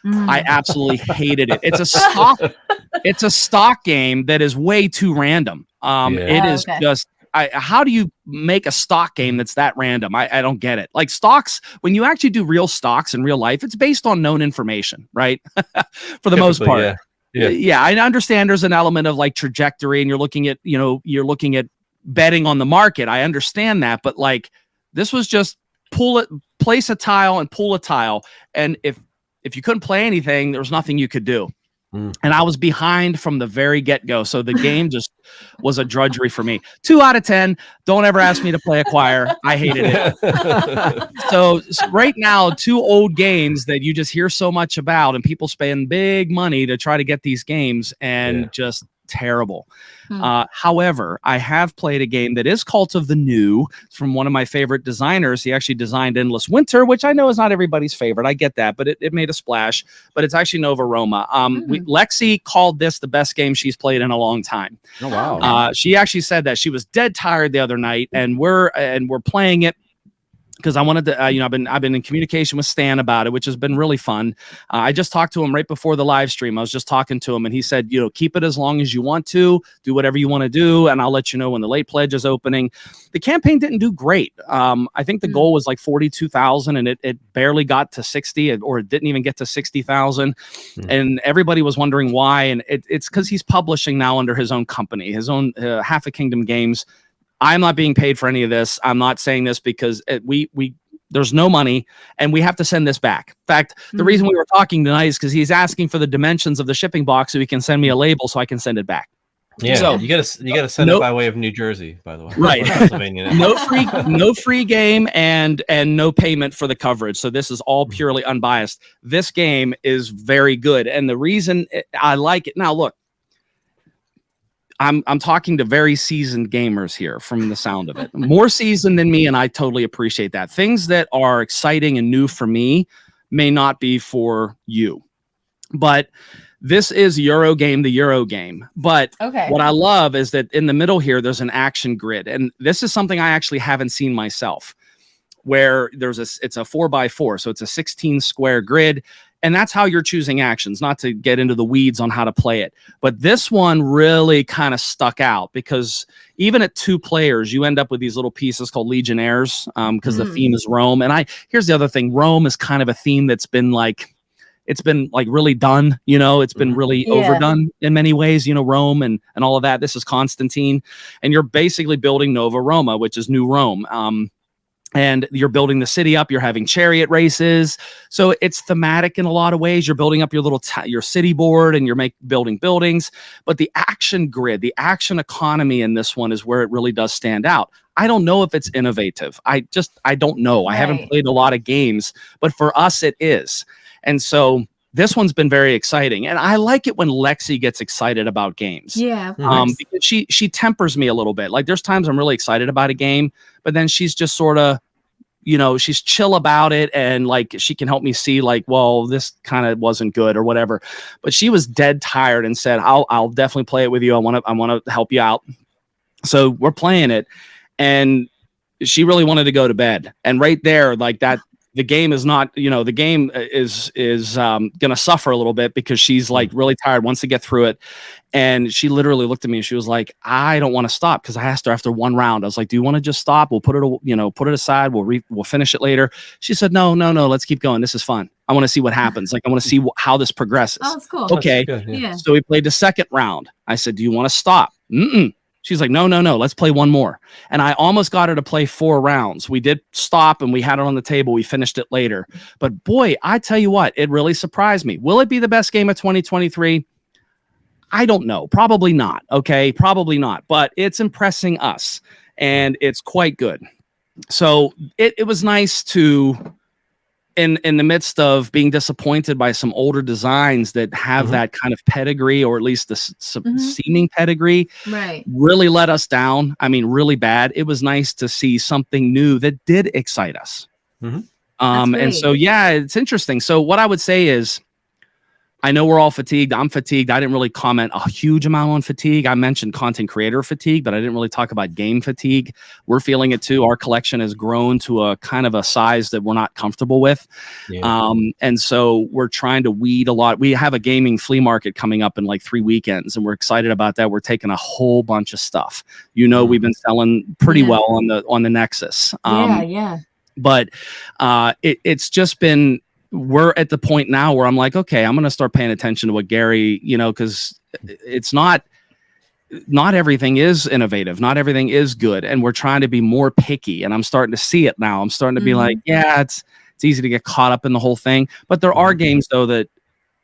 I absolutely hated it. It's a stock game that is way too random. It is just, how do you make a stock game that's that random? I don't get it. Like stocks, when you actually do real stocks in real life, it's based on known information, right? For the most part. Yeah, I understand there's an element of like trajectory, and you're looking at betting on the market. I understand that, but like this was just place a tile and pull a tile, and if you couldn't play anything, there was nothing you could do. And I was behind from the very get-go, so the game just was a drudgery for me. 2 out of 10. Don't ever ask me to play Acquire. I hated it. So right now, 2 old games that you just hear so much about, and people spend big money to try to get these games, and just terrible. However, I have played a game that is Cult of the New from one of my favorite designers. He actually designed Endless Winter, which I know is not everybody's favorite. I get that, but it made a splash. But it's actually Nova Roma. Lexi called this the best game she's played in a long time. Oh wow! She actually said that she was dead tired the other night, and we're playing it because I wanted to, I've been in communication with Stan about it, which has been really fun. I just talked to him right before the live stream. I was just talking to him, and he said, keep it as long as you want to, do whatever you want to do, and I'll let you know when the late pledge is opening. The campaign didn't do great. I think the goal was like 42,000, and it barely got to 60, or it didn't even get to 60,000. And everybody was wondering why, and it's because he's publishing now under his own company, his own Half a Kingdom Games. I'm not being paid for any of this. I'm not saying this because there's no money, and we have to send this back. In fact, the reason we were talking tonight is because he's asking for the dimensions of the shipping box so he can send me a label so I can send it back. Yeah, so you gotta send it by way of New Jersey, by the way. Right. No free game and no payment for the coverage. So this is all purely unbiased. This game is very good, and the reason I like it now, look. I'm talking to very seasoned gamers here from the sound of it. More seasoned than me, and I totally appreciate that. Things that are exciting and new for me may not be for you. But this is the Euro game. But what I love is that in the middle here, there's an action grid. And this is something I actually haven't seen myself, where it's a 4x4. So it's a 16 square grid. And that's how you're choosing actions, not to get into the weeds on how to play it. But this one really kind of stuck out because even at 2 players, you end up with these little pieces called Legionnaires because the theme is Rome. And here's the other thing. Rome is kind of a theme that's been like, it's been like really done, it's been really overdone in many ways, Rome and all of that. This is Constantine. And you're basically building Nova Roma, which is New Rome. And you're building the city up. You're having chariot races. So it's thematic in a lot of ways. You're building up your little your city board, and you're building buildings. But the action grid, the action economy in this one is where it really does stand out. I don't know if it's innovative. I don't know. I haven't played a lot of games, but for us, it is. And so this one's been very exciting. And I like it when Lexi gets excited about games. Yeah. Because she tempers me a little bit. Like there's times I'm really excited about a game, but then she's just sort of, she's chill about it. And like, she can help me see like, well, this kind of wasn't good or whatever. But she was dead tired and said, I'll definitely play it with you. I want to help you out. So we're playing it. And she really wanted to go to bed. And right there, like that, the game is not, the game is going to suffer a little bit because she's like really tired, wants to get through it. And she literally looked at me and she was like, I don't want to stop. Cause I asked her after 1 round, I was like, do you want to just stop? We'll put it aside. We'll finish it later. She said, no, let's keep going. This is fun. I want to see what happens. Like, I want to see how this progresses. Oh, that's cool. Okay. That's good, yeah. So we played the second round. I said, do you want to stop? She's like, no, let's play 1 more. And I almost got her to play 4 rounds. We did stop and we had it on the table. We finished it later. But boy, I tell you what, it really surprised me. Will it be the best game of 2023? I don't know. Probably not. Okay. Probably not. But it's impressing us and it's quite good. So it was nice to, in the midst of being disappointed by some older designs that have that kind of pedigree, or at least the seeming pedigree, really let us down. I mean, really bad. It was nice to see something new that did excite us. And so, yeah, it's interesting. So what I would say is, I know we're all fatigued. I'm fatigued. I didn't really comment a huge amount on fatigue. I mentioned content creator fatigue, but I didn't really talk about game fatigue. We're feeling it too. Our collection has grown to a kind of a size that we're not comfortable with. Yeah. And so we're trying to weed a lot. We have a gaming flea market coming up in like 3 weekends, and we're excited about that. We're taking a whole bunch of stuff. We've been selling pretty well on the Nexus. But it's just been, we're at the point now where I'm like, okay, I'm going to start paying attention to what Gary, because it's not everything is innovative. Not everything is good. And we're trying to be more picky. And I'm starting to see it now. I'm starting to be like, yeah, it's easy to get caught up in the whole thing. But there are games, though, that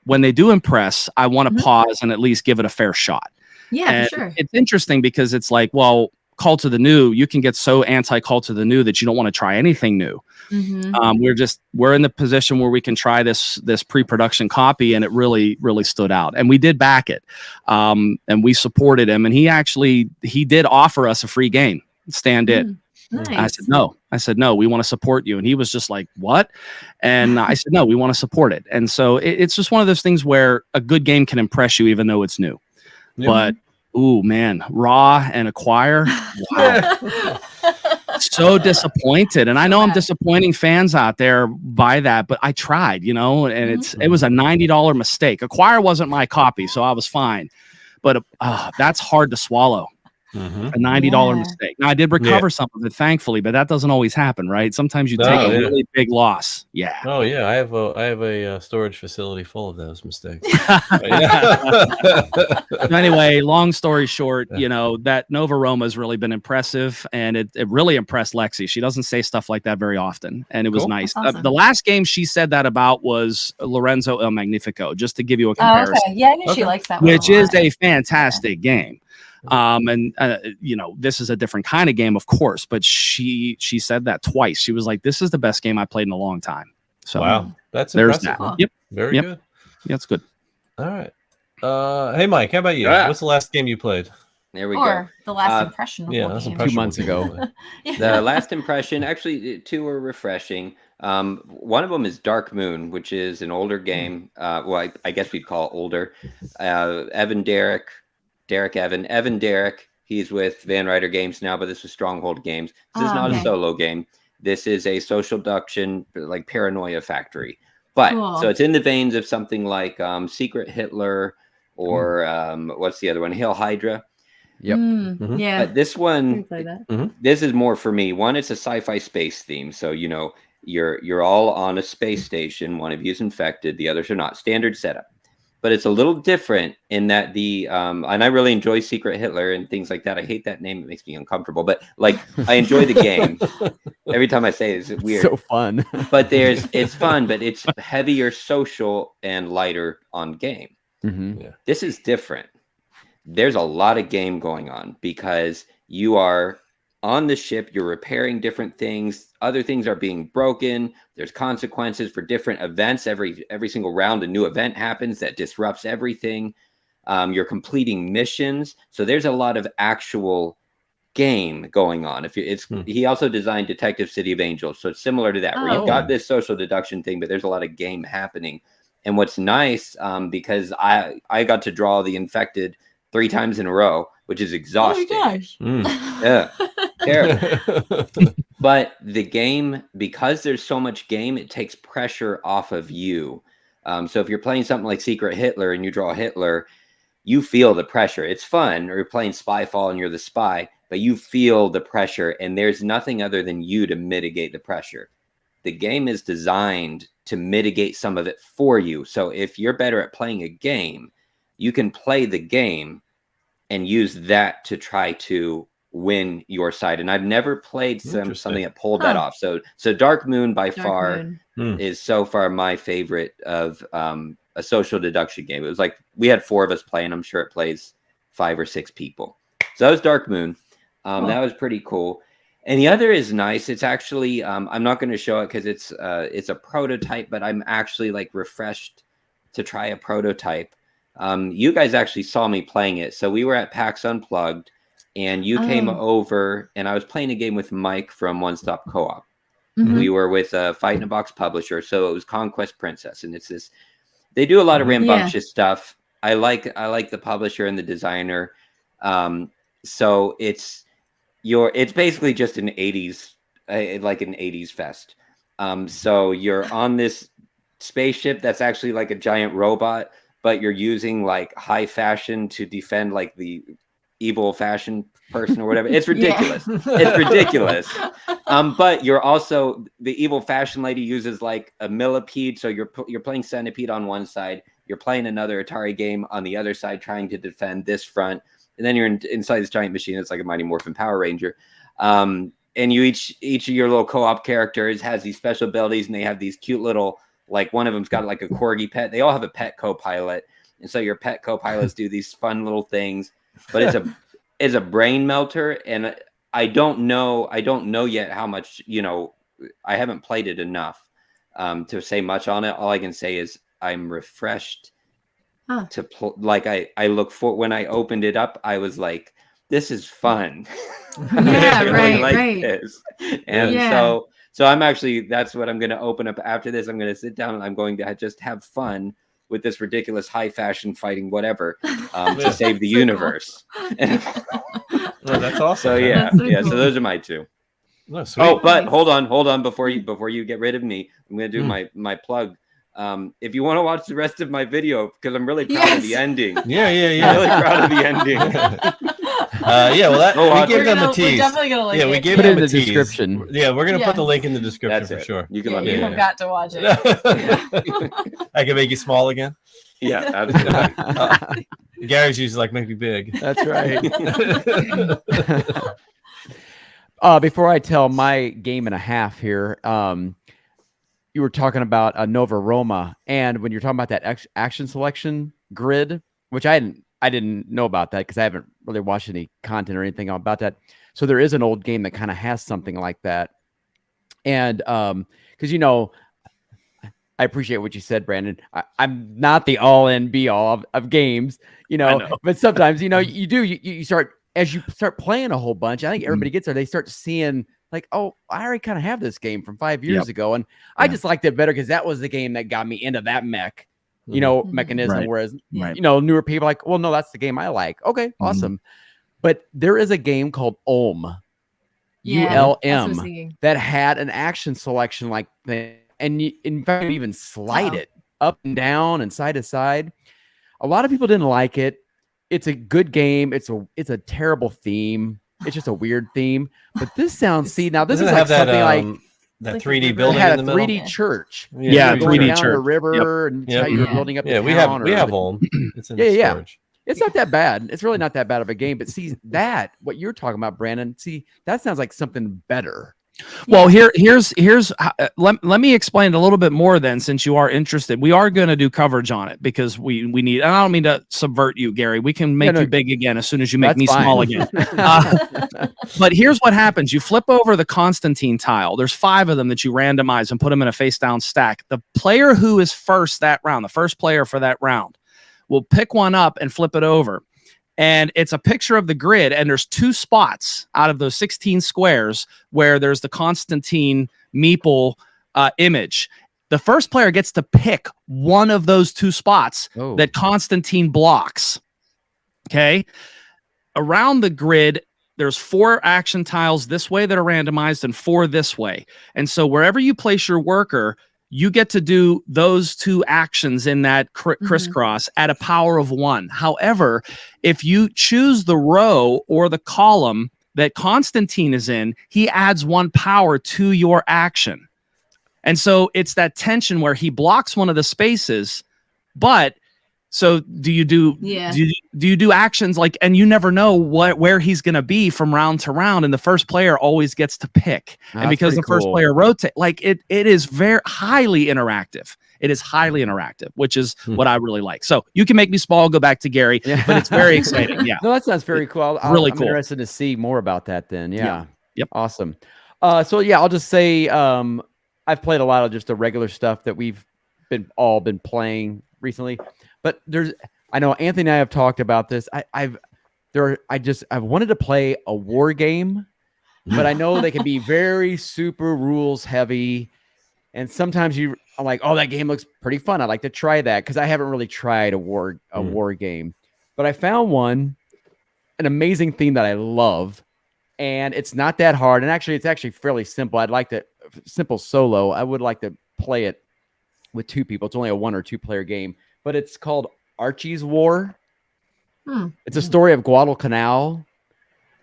when they do impress, I want to pause and at least give it a fair shot. Yeah, and for sure. It's interesting because it's like, well, call to the new, you can get so anti-call to the new that you don't want to try anything new. We're in the position where we can try this pre-production copy, and it really stood out, and we did back it, and we supported him, and he did offer us a free game. Stan did. Nice. I said no, we want to support you, and he was just like, what? And I said no, we want to support it. And so it's just one of those things where a good game can impress you even though it's new. But ooh, man, Raw and Acquire. Wow. So disappointed. And I know I'm disappointing fans out there by that, but I tried, and it was a $90 mistake. Acquire wasn't my copy, so I was fine. But that's hard to swallow. A $90 mistake. Now I did recover some of it, thankfully, but that doesn't always happen, right? Sometimes you take a really big loss. Yeah. Oh yeah, I have a storage facility full of those mistakes. Anyway, long story short, that Nova Roma has really been impressive, and it really impressed Lexi. She doesn't say stuff like that very often, and it was nice. Awesome. The last game she said that about was Lorenzo El Magnifico, just to give you a comparison. Okay. Yeah, I knew she likes that one. Which is a fantastic game. This is a different kind of game, of course, but she said that twice. She was like, this is the best game I played in a long time. So wow, that's there's impressive. that. Yep. Very good. Yeah, it's good. All right. Hey Mike, how about you? What's the last game you played? There we go. The last impression. Yeah, that's 2 months ago. The last impression, actually, 2 were refreshing. One of them is Dark Moon, which is an older game. Well, I guess we'd call it older. Evan Derek. He's with Van Ryder Games now, but this is Stronghold Games. This is not a solo game. This is a social deduction, like Paranoia Factory. But so it's in the veins of something like Secret Hitler or what's the other one? Hail Hydra. Yep. Yeah. But this one, this is more for me. One, it's a sci-fi space theme. So, you're all on a space station. One of you is infected. The others are not. Standard setup. But it's a little different in that and I really enjoy Secret Hitler and things like that. I hate that name. It makes me uncomfortable. But I enjoy the game. Every time I say it, it's weird. So fun. But it's fun, but it's heavier social and lighter on game. This is different. There's a lot of game going on because you are on the ship, you're repairing different things. Other things are being broken. There's consequences for different events. Every single round, a new event happens that disrupts everything. You're completing missions. So there's a lot of actual game going on. He also designed Detective City of Angels. So it's similar to that, where you've got this social deduction thing, but there's a lot of game happening. And what's nice, because I got to draw the infected 3 times in a row, which is exhausting. Oh my gosh. Yeah. Terrible. But the game, because there's so much game, it takes pressure off of you. So if you're playing something like Secret Hitler and you draw Hitler, you feel the pressure. It's fun. Or you're playing Spyfall and you're the spy, but you feel the pressure, and there's nothing other than you to mitigate the pressure. The game is designed to mitigate some of it for you. So if you're better at playing a game, you can play the game and use that to try to win your side. And I've never played something that pulled that off. So Dark Moon by far is so far my favorite of a social deduction game. It was like we had 4 of us playing. I'm sure it plays 5 or 6 people. So that was Dark Moon. That was pretty cool. And the other is nice. It's actually I'm not going to show it because it's a prototype, but I'm actually refreshed to try a prototype. You guys actually saw me playing it. So we were at PAX Unplugged, and you came over, and I was playing a game with Mike from One Stop Co-op. We were with a Fight in a Box publisher, so it was Conquest Princess, and it's They do a lot of rambunctious stuff. I like the publisher and the designer. So it's basically just an 80s, like an 80s fest. So you're on this spaceship that's actually like a giant robot, but you're using like high fashion to defend like the evil fashion person or whatever. It's ridiculous. It's ridiculous. But you're also, the evil fashion lady uses like a millipede. So you're playing Centipede on one side, you're playing another Atari game on the other side, trying to defend this front. And then you're inside this giant machine. It's like a Mighty Morphin Power Ranger. And you each of your little co-op characters has these special abilities, and they have these cute little, like one of them's got like a corgi pet. They all have a pet co-pilot. And so your pet co-pilots do these fun little things, but it's a brain melter. And I don't know yet how much, I haven't played it enough to say much on it. All I can say is I'm refreshed to like I look for, when I opened it up, I was like, this is fun. Yeah, really right. This. And so I'm actually, that's what I'm going to open up after this. I'm going to sit down and I'm going to just have fun with this ridiculous high fashion fighting whatever to save the universe. Oh, that's awesome. So yeah, cool. So those are my two. Oh, But hold on before you get rid of me, I'm going to do my plug. If you want to watch the rest of my video, because I'm really proud of the ending. Yeah. I'm really proud of the ending. We gave them a tease. We're definitely gonna link we it. gave Put them it in a the tease. description. Yeah, we're gonna put the link in the description for sure. You can let You me know. have got to watch it. I can make you small again. Yeah, absolutely. Gary's usually like, make me big. That's right. Before I tell my game and a half here, you were talking about Nova Roma, and when you're talking about that action selection grid, which I didn't know about that because I haven't really watched any content or anything about that. So there is an old game that kind of has something like that. And because I appreciate what you said, Brandon. I'm not the all-in be-all of games, but sometimes you start, as you start playing a whole bunch. I think everybody gets there. They start seeing like, oh, I already kind of have this game from 5 years ago, and I just liked it better because that was the game that got me into that mechanism. Right. Whereas, Right. newer people are like, well, no, that's the game I like. Okay, awesome. But there is a game called Ulm, ULM, that had an action selection like that, and you, in fact, you even slide it up and down and side to side. A lot of people didn't like it. It's a good game. It's a terrible theme. It's just a weird theme. But this sounds, now this is like something like that 3D building. It had in a the 3D middle. church. Yeah, 3D down church. the river and how you're building up. Yeah, we have Ulm. It's in storage. It's not that bad. It's really not that bad of a game. But see what you're talking about, Brandon. See, that sounds like something better. Well, here's let me explain it a little bit more then, since you are interested. We are going to do coverage on it because we need, and I don't mean to subvert you, Gary. We can make you big again as soon as you make me small again. But here's what happens. You flip over the Constantine tile. There's 5 of them that you randomize and put them in a face down stack. The player who is first that round, the first player for that round, will pick one up and flip it over. And it's a picture of the grid, and there's 2 spots out of those 16 squares where there's the Constantine meeple image. The first player gets to pick one of those 2 spots that Constantine blocks. Okay. Around the grid, there's 4 action tiles this way that are randomized and 4 this way. And so wherever you place your worker, you get to do those 2 actions in that crisscross at a power of 1. However, if you choose the row or the column that Constantine is in, he adds 1 power to your action. And so it's that tension where he blocks one of the spaces, but so do you do actions like, and you never know where he's going to be from round to round, and the first player always gets to pick. And because the first player rotate, like it is very highly interactive. It is highly interactive, which is what I really like. So you can make me small, go back to Gary, but it's very exciting. Yeah. No, that sounds very cool. I'm interested to see more about that then. Yeah. Yep. Awesome. So yeah, I'll just say I've played a lot of just the regular stuff that we've been playing recently. But I know Anthony and I have talked about this. I've wanted to play a war game, but I know they can be very super rules heavy. And sometimes I'm like, oh, that game looks pretty fun. I'd like to try that because I haven't really tried a war game. But I found an amazing theme that I love, and it's not that hard. And actually, it's actually fairly simple. Simple solo. I would like to play it with 2 people. It's only a 1 or 2 player game, but it's called Archie's War. It's a story of Guadalcanal.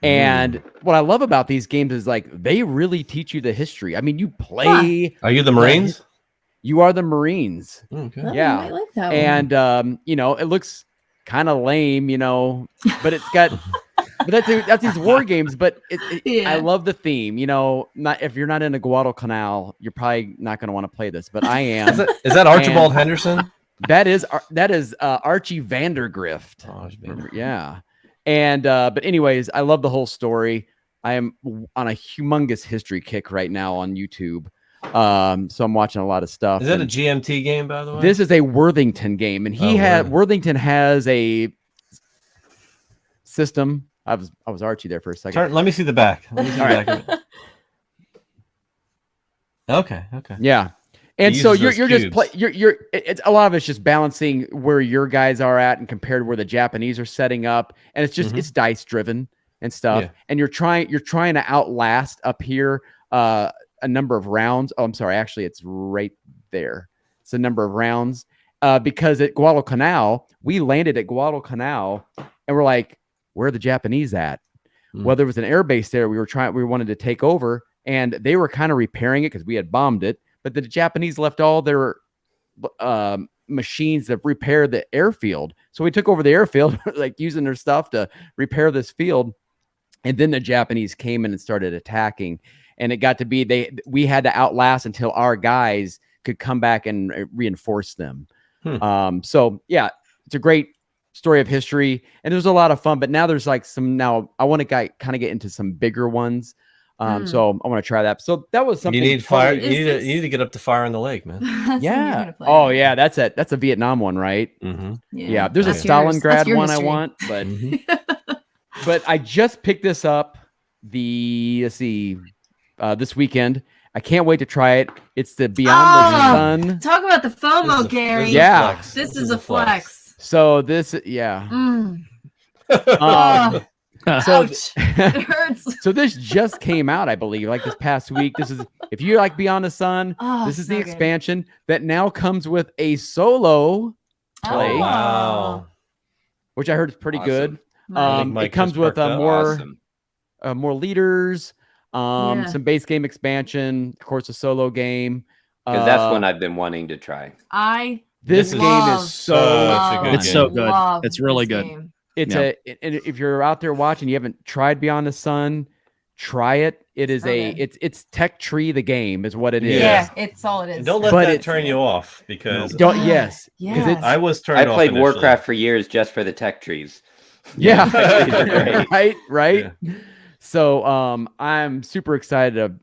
And what I love about these games is like they really teach you the history. I mean, you play. Are you the Marines? You are the Marines. Okay. Oh, Yeah. I might like that And it looks kind of lame, but it's got. But that's these war games. But I love the theme. Not if you're not into Guadalcanal, you're probably not going to want to play this. But I am. Is that Archibald Henderson? That is Archie Vandergrift. Oh, yeah. And but anyways, I love the whole story. I am on a humongous history kick right now on YouTube. So I'm watching a lot of stuff. Is that a GMT game, by the way? This is a Worthington game, and Worthington has a system. I was Archie there for a second. Let me see the back. Okay. Yeah. And so you're just it's a lot of it's just balancing where your guys are at and compared to where the Japanese are setting up, and it's just it's dice driven and stuff. And you're trying to outlast up here a number of rounds. Oh, I'm sorry, actually it's right there. It's a number of rounds because at Guadalcanal, we landed at Guadalcanal and we're like, where are the Japanese at? Well, there was an air base there. We wanted to take over, and they were kind of repairing it because we had bombed it. But the Japanese left all their machines that repair the airfield. So we took over the airfield, like using their stuff to repair this field. And then the Japanese came in and started attacking. And it got to be we had to outlast until our guys could come back and reinforce them. So yeah, it's a great story of history. And there's a lot of fun. But now there's like I want to kind of get into some bigger ones. So I want to try that. So that was something. You need fire. You need to get up to Fire in the Lake, man. Yeah. Oh yeah, that's a Vietnam one, right? Yeah. There's a Stalingrad one I want, but but I just picked this up this weekend. I can't wait to try it. It's the Beyond the Sun. Talk about the FOMO, Gary. Yeah. This is a flex. So this, yeah. So it hurts. So this just came out, I believe, like this past week. This is if you like Beyond the Sun. This is the expansion that now comes with a solo play. Wow, which I heard is pretty good. It comes with more leaders, some base game expansion, of course, a solo game. Because that's one I've been wanting to try. This game is so good. It's really good. And if you're out there watching, you haven't tried Beyond the Sun, try it. It is it's Tech Tree the game is what it is. Yeah, it's all it is. And don't let that turn you off because I was turned off. I played Warcraft for years just for the tech trees. Yeah. right. Yeah. So I'm super excited to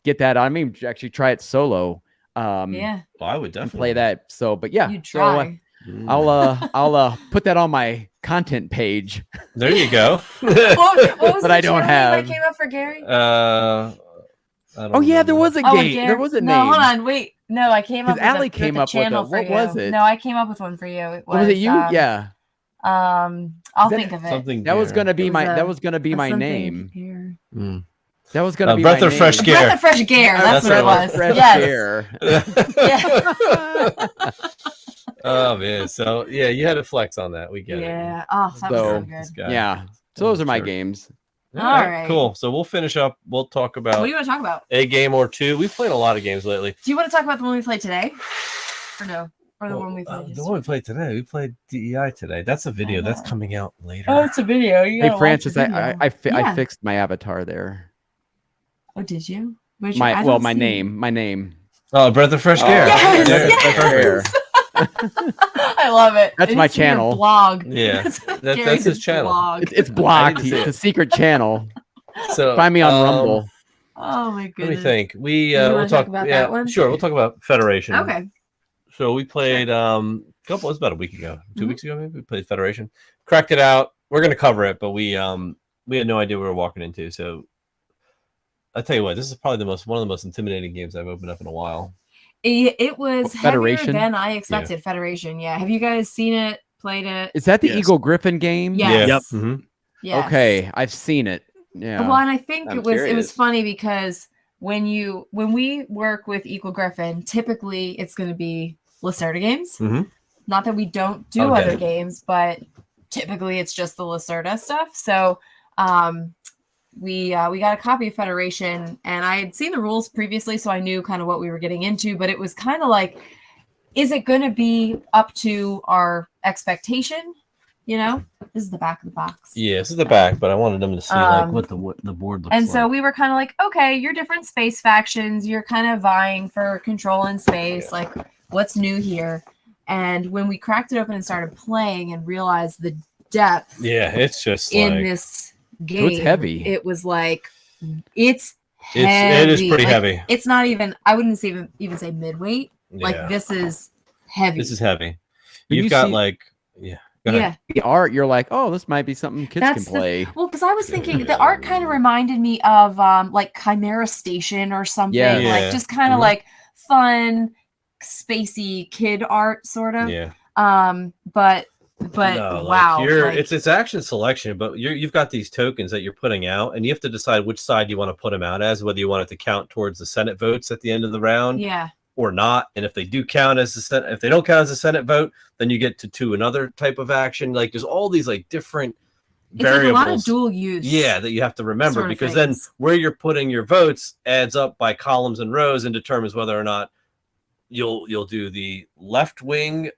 get that. I mean, actually try it solo. Well, I would definitely play that. So, but yeah, you'd try. I'll put that on my content page. There you go. what was but I don't have. That came up for Gary. There was a game. There was a name. Hold on, wait. No, I came up. Allie came up with what was it? No, I came up with one for you. Was it you? Yeah. I'll think of it. That was gonna be my. That was gonna be my name. That was gonna be Breath of Fresh Gear. Breath of Fresh Gear. That's what it was. Fresh Gear. Oh man, so yeah, you had a flex on that. We get it. Yeah. Oh, that was so good. Yeah. So those are my games. All right. Cool. So we'll finish up. We'll talk about. What do you want to talk about? A game or two. We've played a lot of games lately. Do you want to talk about the one we played today, or no? Or the one we played? The one we played today. We played DEI today. That's a video that's coming out later. Oh, it's a video. Hey Francis, I fixed my avatar there. Oh, did you? My name. Oh, Breath of Fresh Gear. Yes. I love it. That's my channel. Blog. Yeah, that's his channel. Blog. It's blocked. It's a secret channel. So find me on Rumble. Oh my goodness. Let me think. We'll talk about that one. Sure, we'll talk about Federation. Okay. So we played it was about a week ago, 2 weeks ago maybe. We played Federation, cracked it out. We're gonna cover it, but we had no idea what we were walking into. So I'll tell you what, this is probably one of the most intimidating games I've opened up in a while. It was heavier Federation? than I expected. Federation, yeah. Have you guys seen it? Played it? Is that the Yes. Eagle Griffin game? Yes. Yep. Mhm. Yes. Okay, I've seen it. Yeah. Well, and I think I'm it was curious. funny because when we work with Equal Griffin, typically it's going to be Lacerda games. Mhm. Not that we don't do Okay. other games, but typically it's just the Lacerda stuff. So we got a copy of Federation, and I had seen the rules previously, so I knew kind of what we were getting into. But it was kind of like, is it going to be up to our expectation? You know, this is the back of the box. Yeah, this is the back, but I wanted them to see like what the board looks And like. so we were kind of like, okay, you're different space factions. You're kind of vying for control in space. Like, what's new here? And when we cracked it open and started playing and realized the depth it's just in like this game, it's heavy. It was like, it's it heavy. is pretty Like, heavy. It's not even, I wouldn't even say midweight. Like, Yeah. this is heavy. This is heavy. When You've you got see- like Go ahead. Yeah. The art, you're like, oh, this might be something kids That's can play. Well, because I was thinking the art kind of reminded me of like Chimera Station or something. Yeah. Like just kind of Mhm. like fun, spacey kid art sort of. Yeah. But No, wow. like, it's action selection, but you've got these tokens that you're putting out, and you have to decide which side you want to put them out as, whether you want it to count towards the Senate votes at the end of the round yeah. or not. And if they do count as the Senate, if they don't count as a Senate vote, then you get to another type of action. Like there's all these like different It's like a variables. lot of dual use. Yeah, that you have to remember, sort of because then things. where you're putting your votes adds up by columns and rows and determines whether or not you'll do the left wing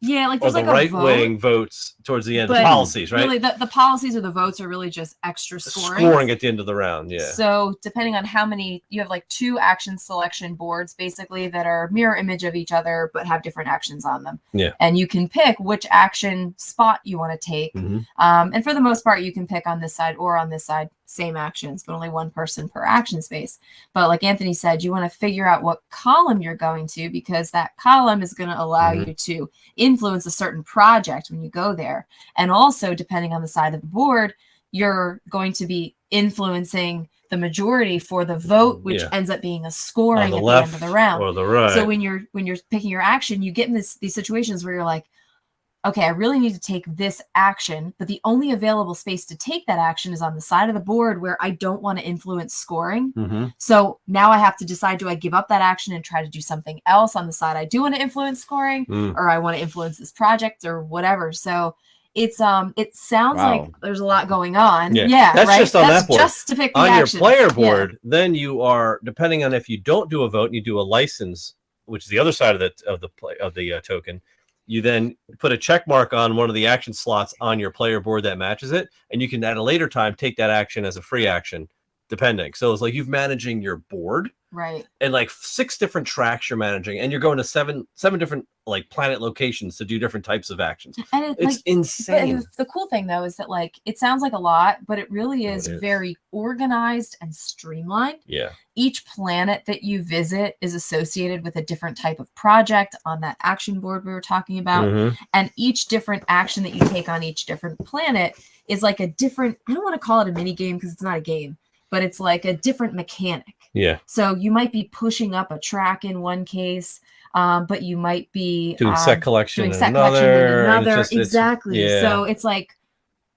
Yeah, like or there's the like a right vote, wing votes towards the end. The but policies, right? Really, the policies or the votes are really just extra scoring. Scoring at the end of the round. Yeah. So depending on how many, you have like 2 action selection boards basically that are mirror image of each other but have different actions on them. Yeah. And you can pick which action spot you want to take. Mhm. And for the most part, you can pick on this side or on this side, same actions, but only one person per action space. But like Anthony said, you want to figure out what column you're going to, because that column is going to allow Mhm. you to influence a certain project when you go there. And also, depending on the side of the board, you're going to be influencing the majority for the vote, which Yeah. ends up being a On scoring the at left the end of the round. or the right. So when you're picking your action, you get in these situations where you're like, okay, I really need to take this action, but the only available space to take that action is on the side of the board where I don't want to influence scoring. Mhm. So now I have to decide, do I give up that action and try to do something else on the side I do want to influence scoring, Mm. or I want to influence this project or whatever. So it's it sounds Wow. like there's a lot going on. Yeah. Yeah, That's right? just on That's that board. just to pick the On your actions. player Yeah. board, then you are, depending on if you don't do a vote and you do a license, which is the other side of the token, you then put a check mark on one of the action slots on your player board that matches it, and you can at a later time take that action as a free action, depending. So it's like you've managing your board Right. and like 6 different tracks you're managing, and you're going to seven different like planet locations to do different types of actions. And It's like, insane. but the cool thing though is that like it sounds like a lot, but it really is it is. very organized and streamlined. Yeah. Each planet that you visit is associated with a different type of project on that action board we were talking about. Mhm. And each different action that you take on each different planet is like a different, I don't want to call it a mini game because it's not a game, but it's like a different mechanic. Yeah. So you might be pushing up a track in one case, but you might be Doing set collection doing in set collection in another. and another. it's just- it's- Exactly. yeah. So it's like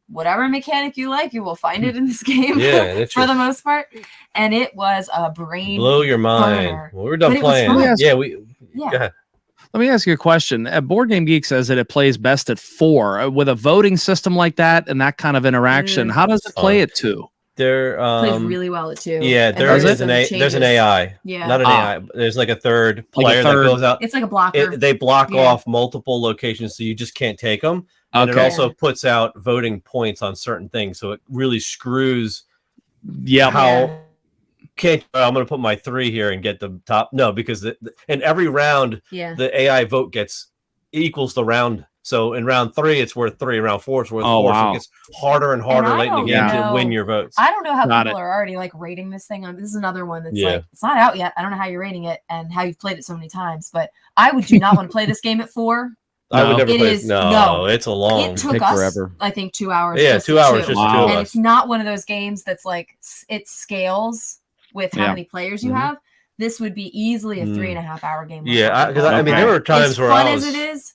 whatever mechanic you like, you will find it in this game. Yeah, and it's for just the most part. And it was a brain blow your mind. burner. When we're done But it was playing. fun. Yeah, we Yeah. go ahead. Let me ask you a question. Board Game Geek says that it plays best at 4. With a voting system like that and that kind of interaction, Mm. how does it play Fun. at 2? There Plays really well at 2. yeah, And there Does is it? some there's an changes. AI. Yeah. Not an Ah. AI. There's like a third Like a player third- that goes out. It's like a blocker. They block Yeah. off multiple locations, so you just can't take them. And it Okay. also puts out voting points on certain things, so it really screws Yeah. how Yeah. can't. I'm going to put my 3 here and get the top. No, because in every round Yeah. the AI vote equals the round. So in round 3 it's worth 3. In round 4 it's worth Oh, 4. So wow. it gets harder and harder I late in the don't game to know. win your votes. I don't know how Got people are already like rating this thing. This is another one that's Yeah. like, it's not out yet. I don't know how you're rating it and how you've played it so many times, but I would do not want to play this game at 4. I would No. never It play. is- No, no. it's a long. It took Take us, forever. I think, 2 hours. Yeah, just 2 hours to- just Wow. the 2 of And us. it's not one of those games that's like it scales with how Yeah. many players you Mhm. have. this would be easily a 3.5 hour game. Yeah, because I mean, there were times as where fun I was, as it is.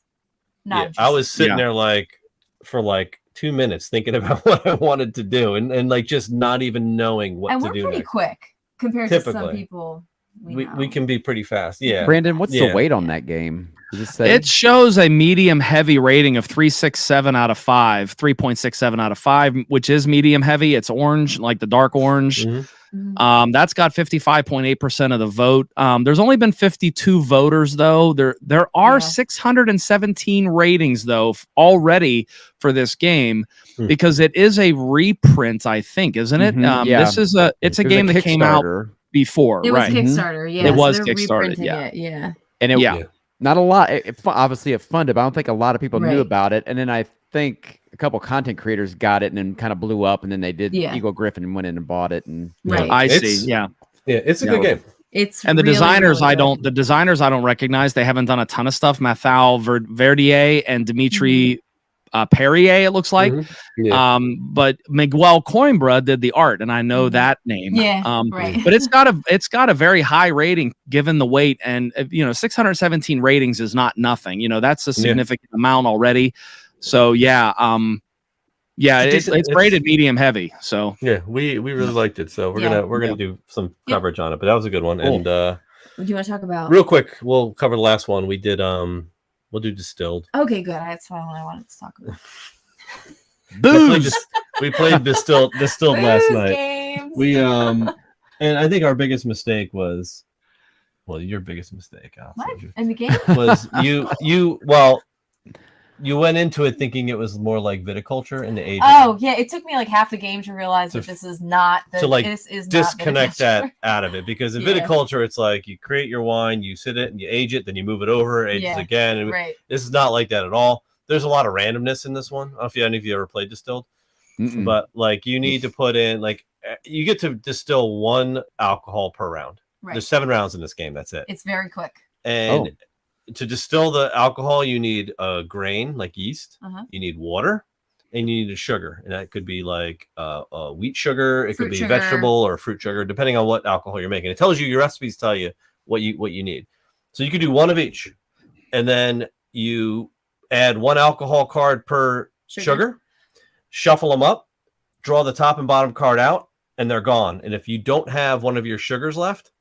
I was sitting there like for like 2 minutes thinking about what I wanted to do, and like just not even knowing what to do. And we're pretty next. quick compared to some people. We can be pretty fast. Yeah. Brandon, what's the weight on that game? Does it say? It shows a medium heavy rating of 3.67 out of 5, 3.67 out of 5, which is medium heavy. It's orange, like the dark orange. That's got 55.8% of the vote. There's only been 52 voters though. There are 617 ratings though already for this game because it is a reprint, I think, isn't it? This is it's a game that came out before. It was Kickstarter, yeah. It was so Kickstarter, yeah. And it not a lot. Obviously, it funded, but I don't think a lot of people knew about it. And then I think a couple content creators got it and then kind of blew up. And then they did Eagle Griffin and went in and bought it. And I see. Yeah, it's a good game. It's and the really, designers really the designers I don't recognize. They haven't done a ton of stuff. Mathal Verdier and Dimitri Perrier, it looks like. But Miguel Coimbra did the art, and I know that name. But it's got a very high rating given the weight, and 617 ratings is not nothing. That's a significant amount already. So it's rated medium heavy. So we really liked it. So we're gonna do some coverage on it. But that was a good one. Cool. And what do you want to talk about? Real quick, we'll cover the last one. We did we'll do distilled. Okay, good. That's what I wanted to talk about. Booze. We played distilled last night. Games. We and I think our biggest mistake was, your biggest mistake, in the game was you went into it thinking it was more like viticulture and the aging. Oh yeah, it took me like half the game to realize that this is not. This is disconnect not that out of it, because in viticulture it's like you create your wine, you sit it and you age it, then you move it over, ages again. And this is not like that at all. There's a lot of randomness in this one. I don't know if any of you ever played distilled, but like you need to put in you get to distill 1 alcohol per round. There's 7 rounds in this game. That's it. It's very quick. And to distill the alcohol, you need a grain like yeast. You need water, and you need a sugar, and that could be like a wheat sugar. It could be vegetable or fruit sugar, depending on what alcohol you're making. It tells you, your recipes tell you what you need. So you could do 1 of each, and then you add 1 alcohol card per sugar, shuffle them up, draw the top and bottom card out, and they're gone. And if you don't have 1 of your sugars left,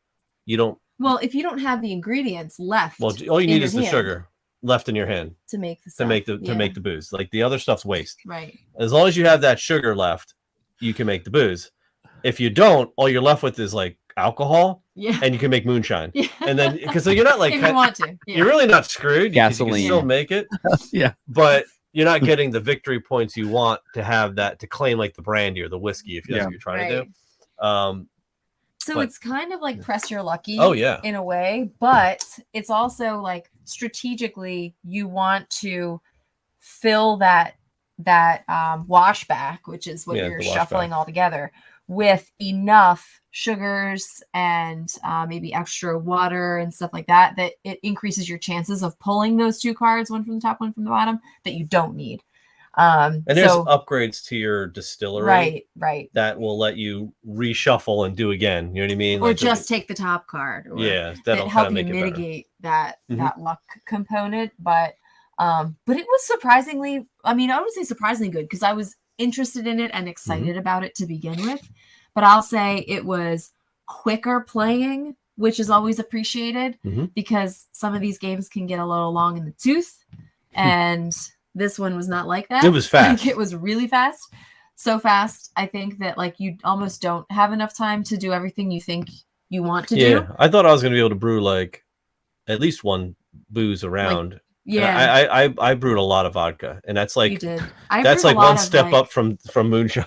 you don't. Well, if you don't have the ingredients left, all you need is the sugar left in your hand to make the to make the booze. Like the other stuff's waste. Right. As long as you have that sugar left, you can make the booze. If you don't, all you're left with is like alcohol. And you can make moonshine. And then because you're not like if you want to. You're really not screwed. Gasoline. You can still make it. But you're not getting the victory points you want to have that to claim like the brandy or the whiskey if that's what you're trying to do. So it's kind of like press your lucky in a way, but it's also like strategically you want to fill that washback, which is what you're shuffling all together, with enough sugars and maybe extra water and stuff like that, that it increases your chances of pulling those 2 cards, 1 from the top, 1 from the bottom, that you don't need. And there's upgrades to your distillery, right, that will let you reshuffle and do again. You know what I mean? Or like just take the top card. Or that'll help make you it mitigate that luck component. But it was surprisingly, I would say surprisingly good, because I was interested in it and excited about it to begin with. But I'll say it was quicker playing, which is always appreciated, because some of these games can get a little long in the tooth, and this one was not like that. It was fast. It was really fast. So fast, I think that like you almost don't have enough time to do everything you think you want to do. I thought I was going to be able to brew like at least 1 booze around. I brewed a lot of vodka, and that's like that's like 1 step up from moonshine.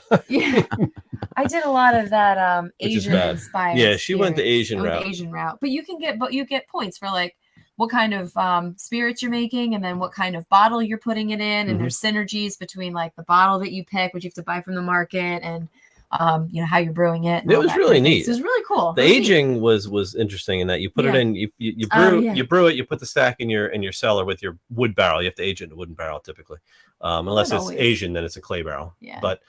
I did a lot of that Asian inspired. Yeah, she went the Asian route. But you get points for like what kind of spirits you're making, and then what kind of bottle you're putting it in, and there's synergies between like the bottle that you pick, which you have to buy from the market, and how you're brewing it. It was really neat. It was really cool. The aging was interesting in that you put it in, you brew it, you put the stack in your cellar with your wood barrel. You have to age it in a wooden barrel typically, unless it's Asian, then it's a clay barrel. But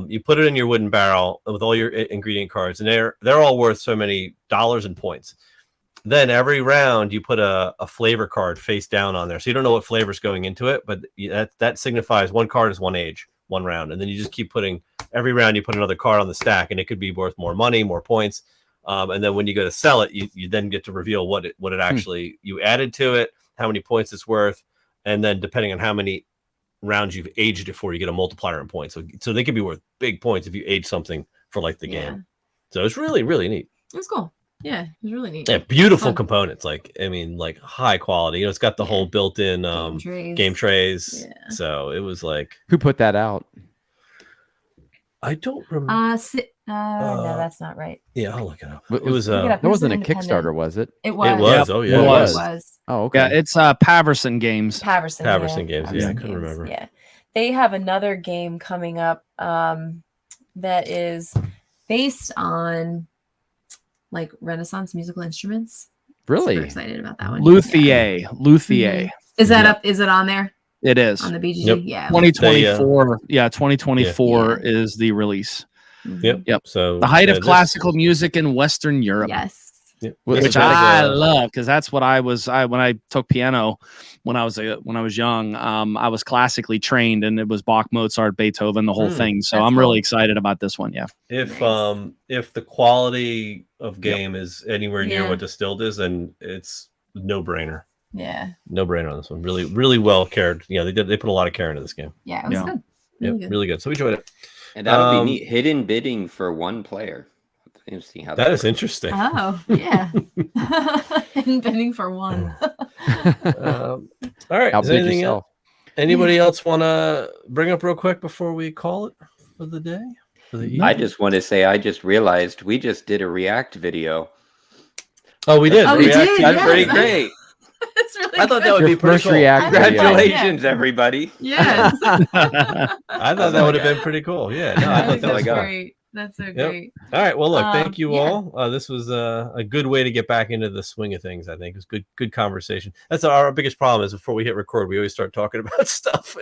you put it in your wooden barrel with all your ingredient cards, and they're all worth so many dollars and points. then every round you put a flavor card face down on there. So you don't know what flavor's going into it, but that signifies one card is one age, one round. And then you just keep putting, every round you put another card on the stack, and it could be worth more money, more points. And then when you go to sell it, you then get to reveal what it actually you added to it, how many points it's worth. And then depending on how many rounds you've aged it for, you get a multiplier in points. So they could be worth big points if you age something for like the game. So it's really, really neat. It was cool. Yeah, it was really neat. Yeah, beautiful components. Like high quality. It's got the whole built-in game trays. Yeah. So it was like, who put that out? I don't remember. No, that's not right. Yeah, I'll look it up. It was that wasn't a Kickstarter, was it? It was. It was. Oh yeah, it was. Oh, okay. Yeah, it's Paverson Games. Paverson Games. Yeah, I couldn't remember. Yeah, they have another game coming up that is based on like Renaissance musical instruments. Really? Super excited about that one. Luthier. Mm-hmm. Is that up? Is it on there? It is on the BGG. Yep. Yeah, 2024. 2024 is the release. Mm-hmm. Yep. So the height of classical music in Western Europe. Yes. Yep. Which I love, because that's what I was. When I took piano when I was young, I was classically trained, and it was Bach, Mozart, Beethoven, the whole thing. So I'm really excited about this one. Yeah. If the quality of game is anywhere near what Distilled is, then it's no brainer. Yeah. No brainer on this one. Really, really well cared. They put a lot of care into this game. Yeah, it was good. Really good. So we enjoyed it. And that'll be neat. Hidden bidding for one player. See how that is interesting. Oh, yeah. Hidden bidding for one. All right. Is anything else? Anybody else want to bring up real quick before we call it for the day? For the evening? I just want to say I just realized we just did a React video. Oh, we did. Oh, we did. That's pretty great. That's really I thought that would be pretty cool. Congratulations, everybody. Yes. I thought that would have been pretty cool. Yeah. No, I thought that was great. That's so great. All right. Well, look, thank you all. This was a good way to get back into the swing of things. I think it was good conversation. That's our biggest problem is before we hit record, we always start talking about stuff.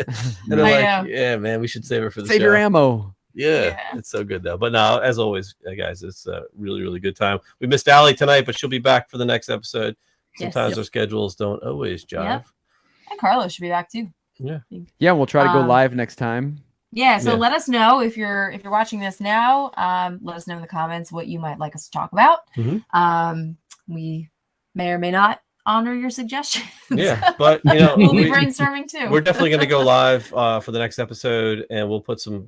And I'm like, yeah, man, we should save it for the show. Save your ammo. Yeah, it's so good though. But no, as always, guys, it's a really, really good time. We missed Allie tonight, but she'll be back for the next episode. Sometimes our schedules don't always jive. Yep. And Carlos should be back too. Yeah. Yeah, we'll try to go live next time. Yeah, so let us know if you're watching this now. Let us know in the comments what you might like us to talk about. Mm-hmm. We may or may not honor your suggestions. Yeah, but we'll be brainstorming too. We're definitely going to go live for the next episode, and we'll put some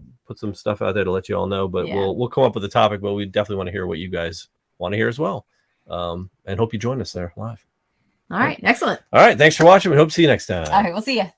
stuff out there to let you all know. But we'll come up with a topic, but we definitely want to hear what you guys want to hear as well. And hope you join us there live. All right, excellent. All right, thanks for watching. We hope to see you next time. All right, we'll see you.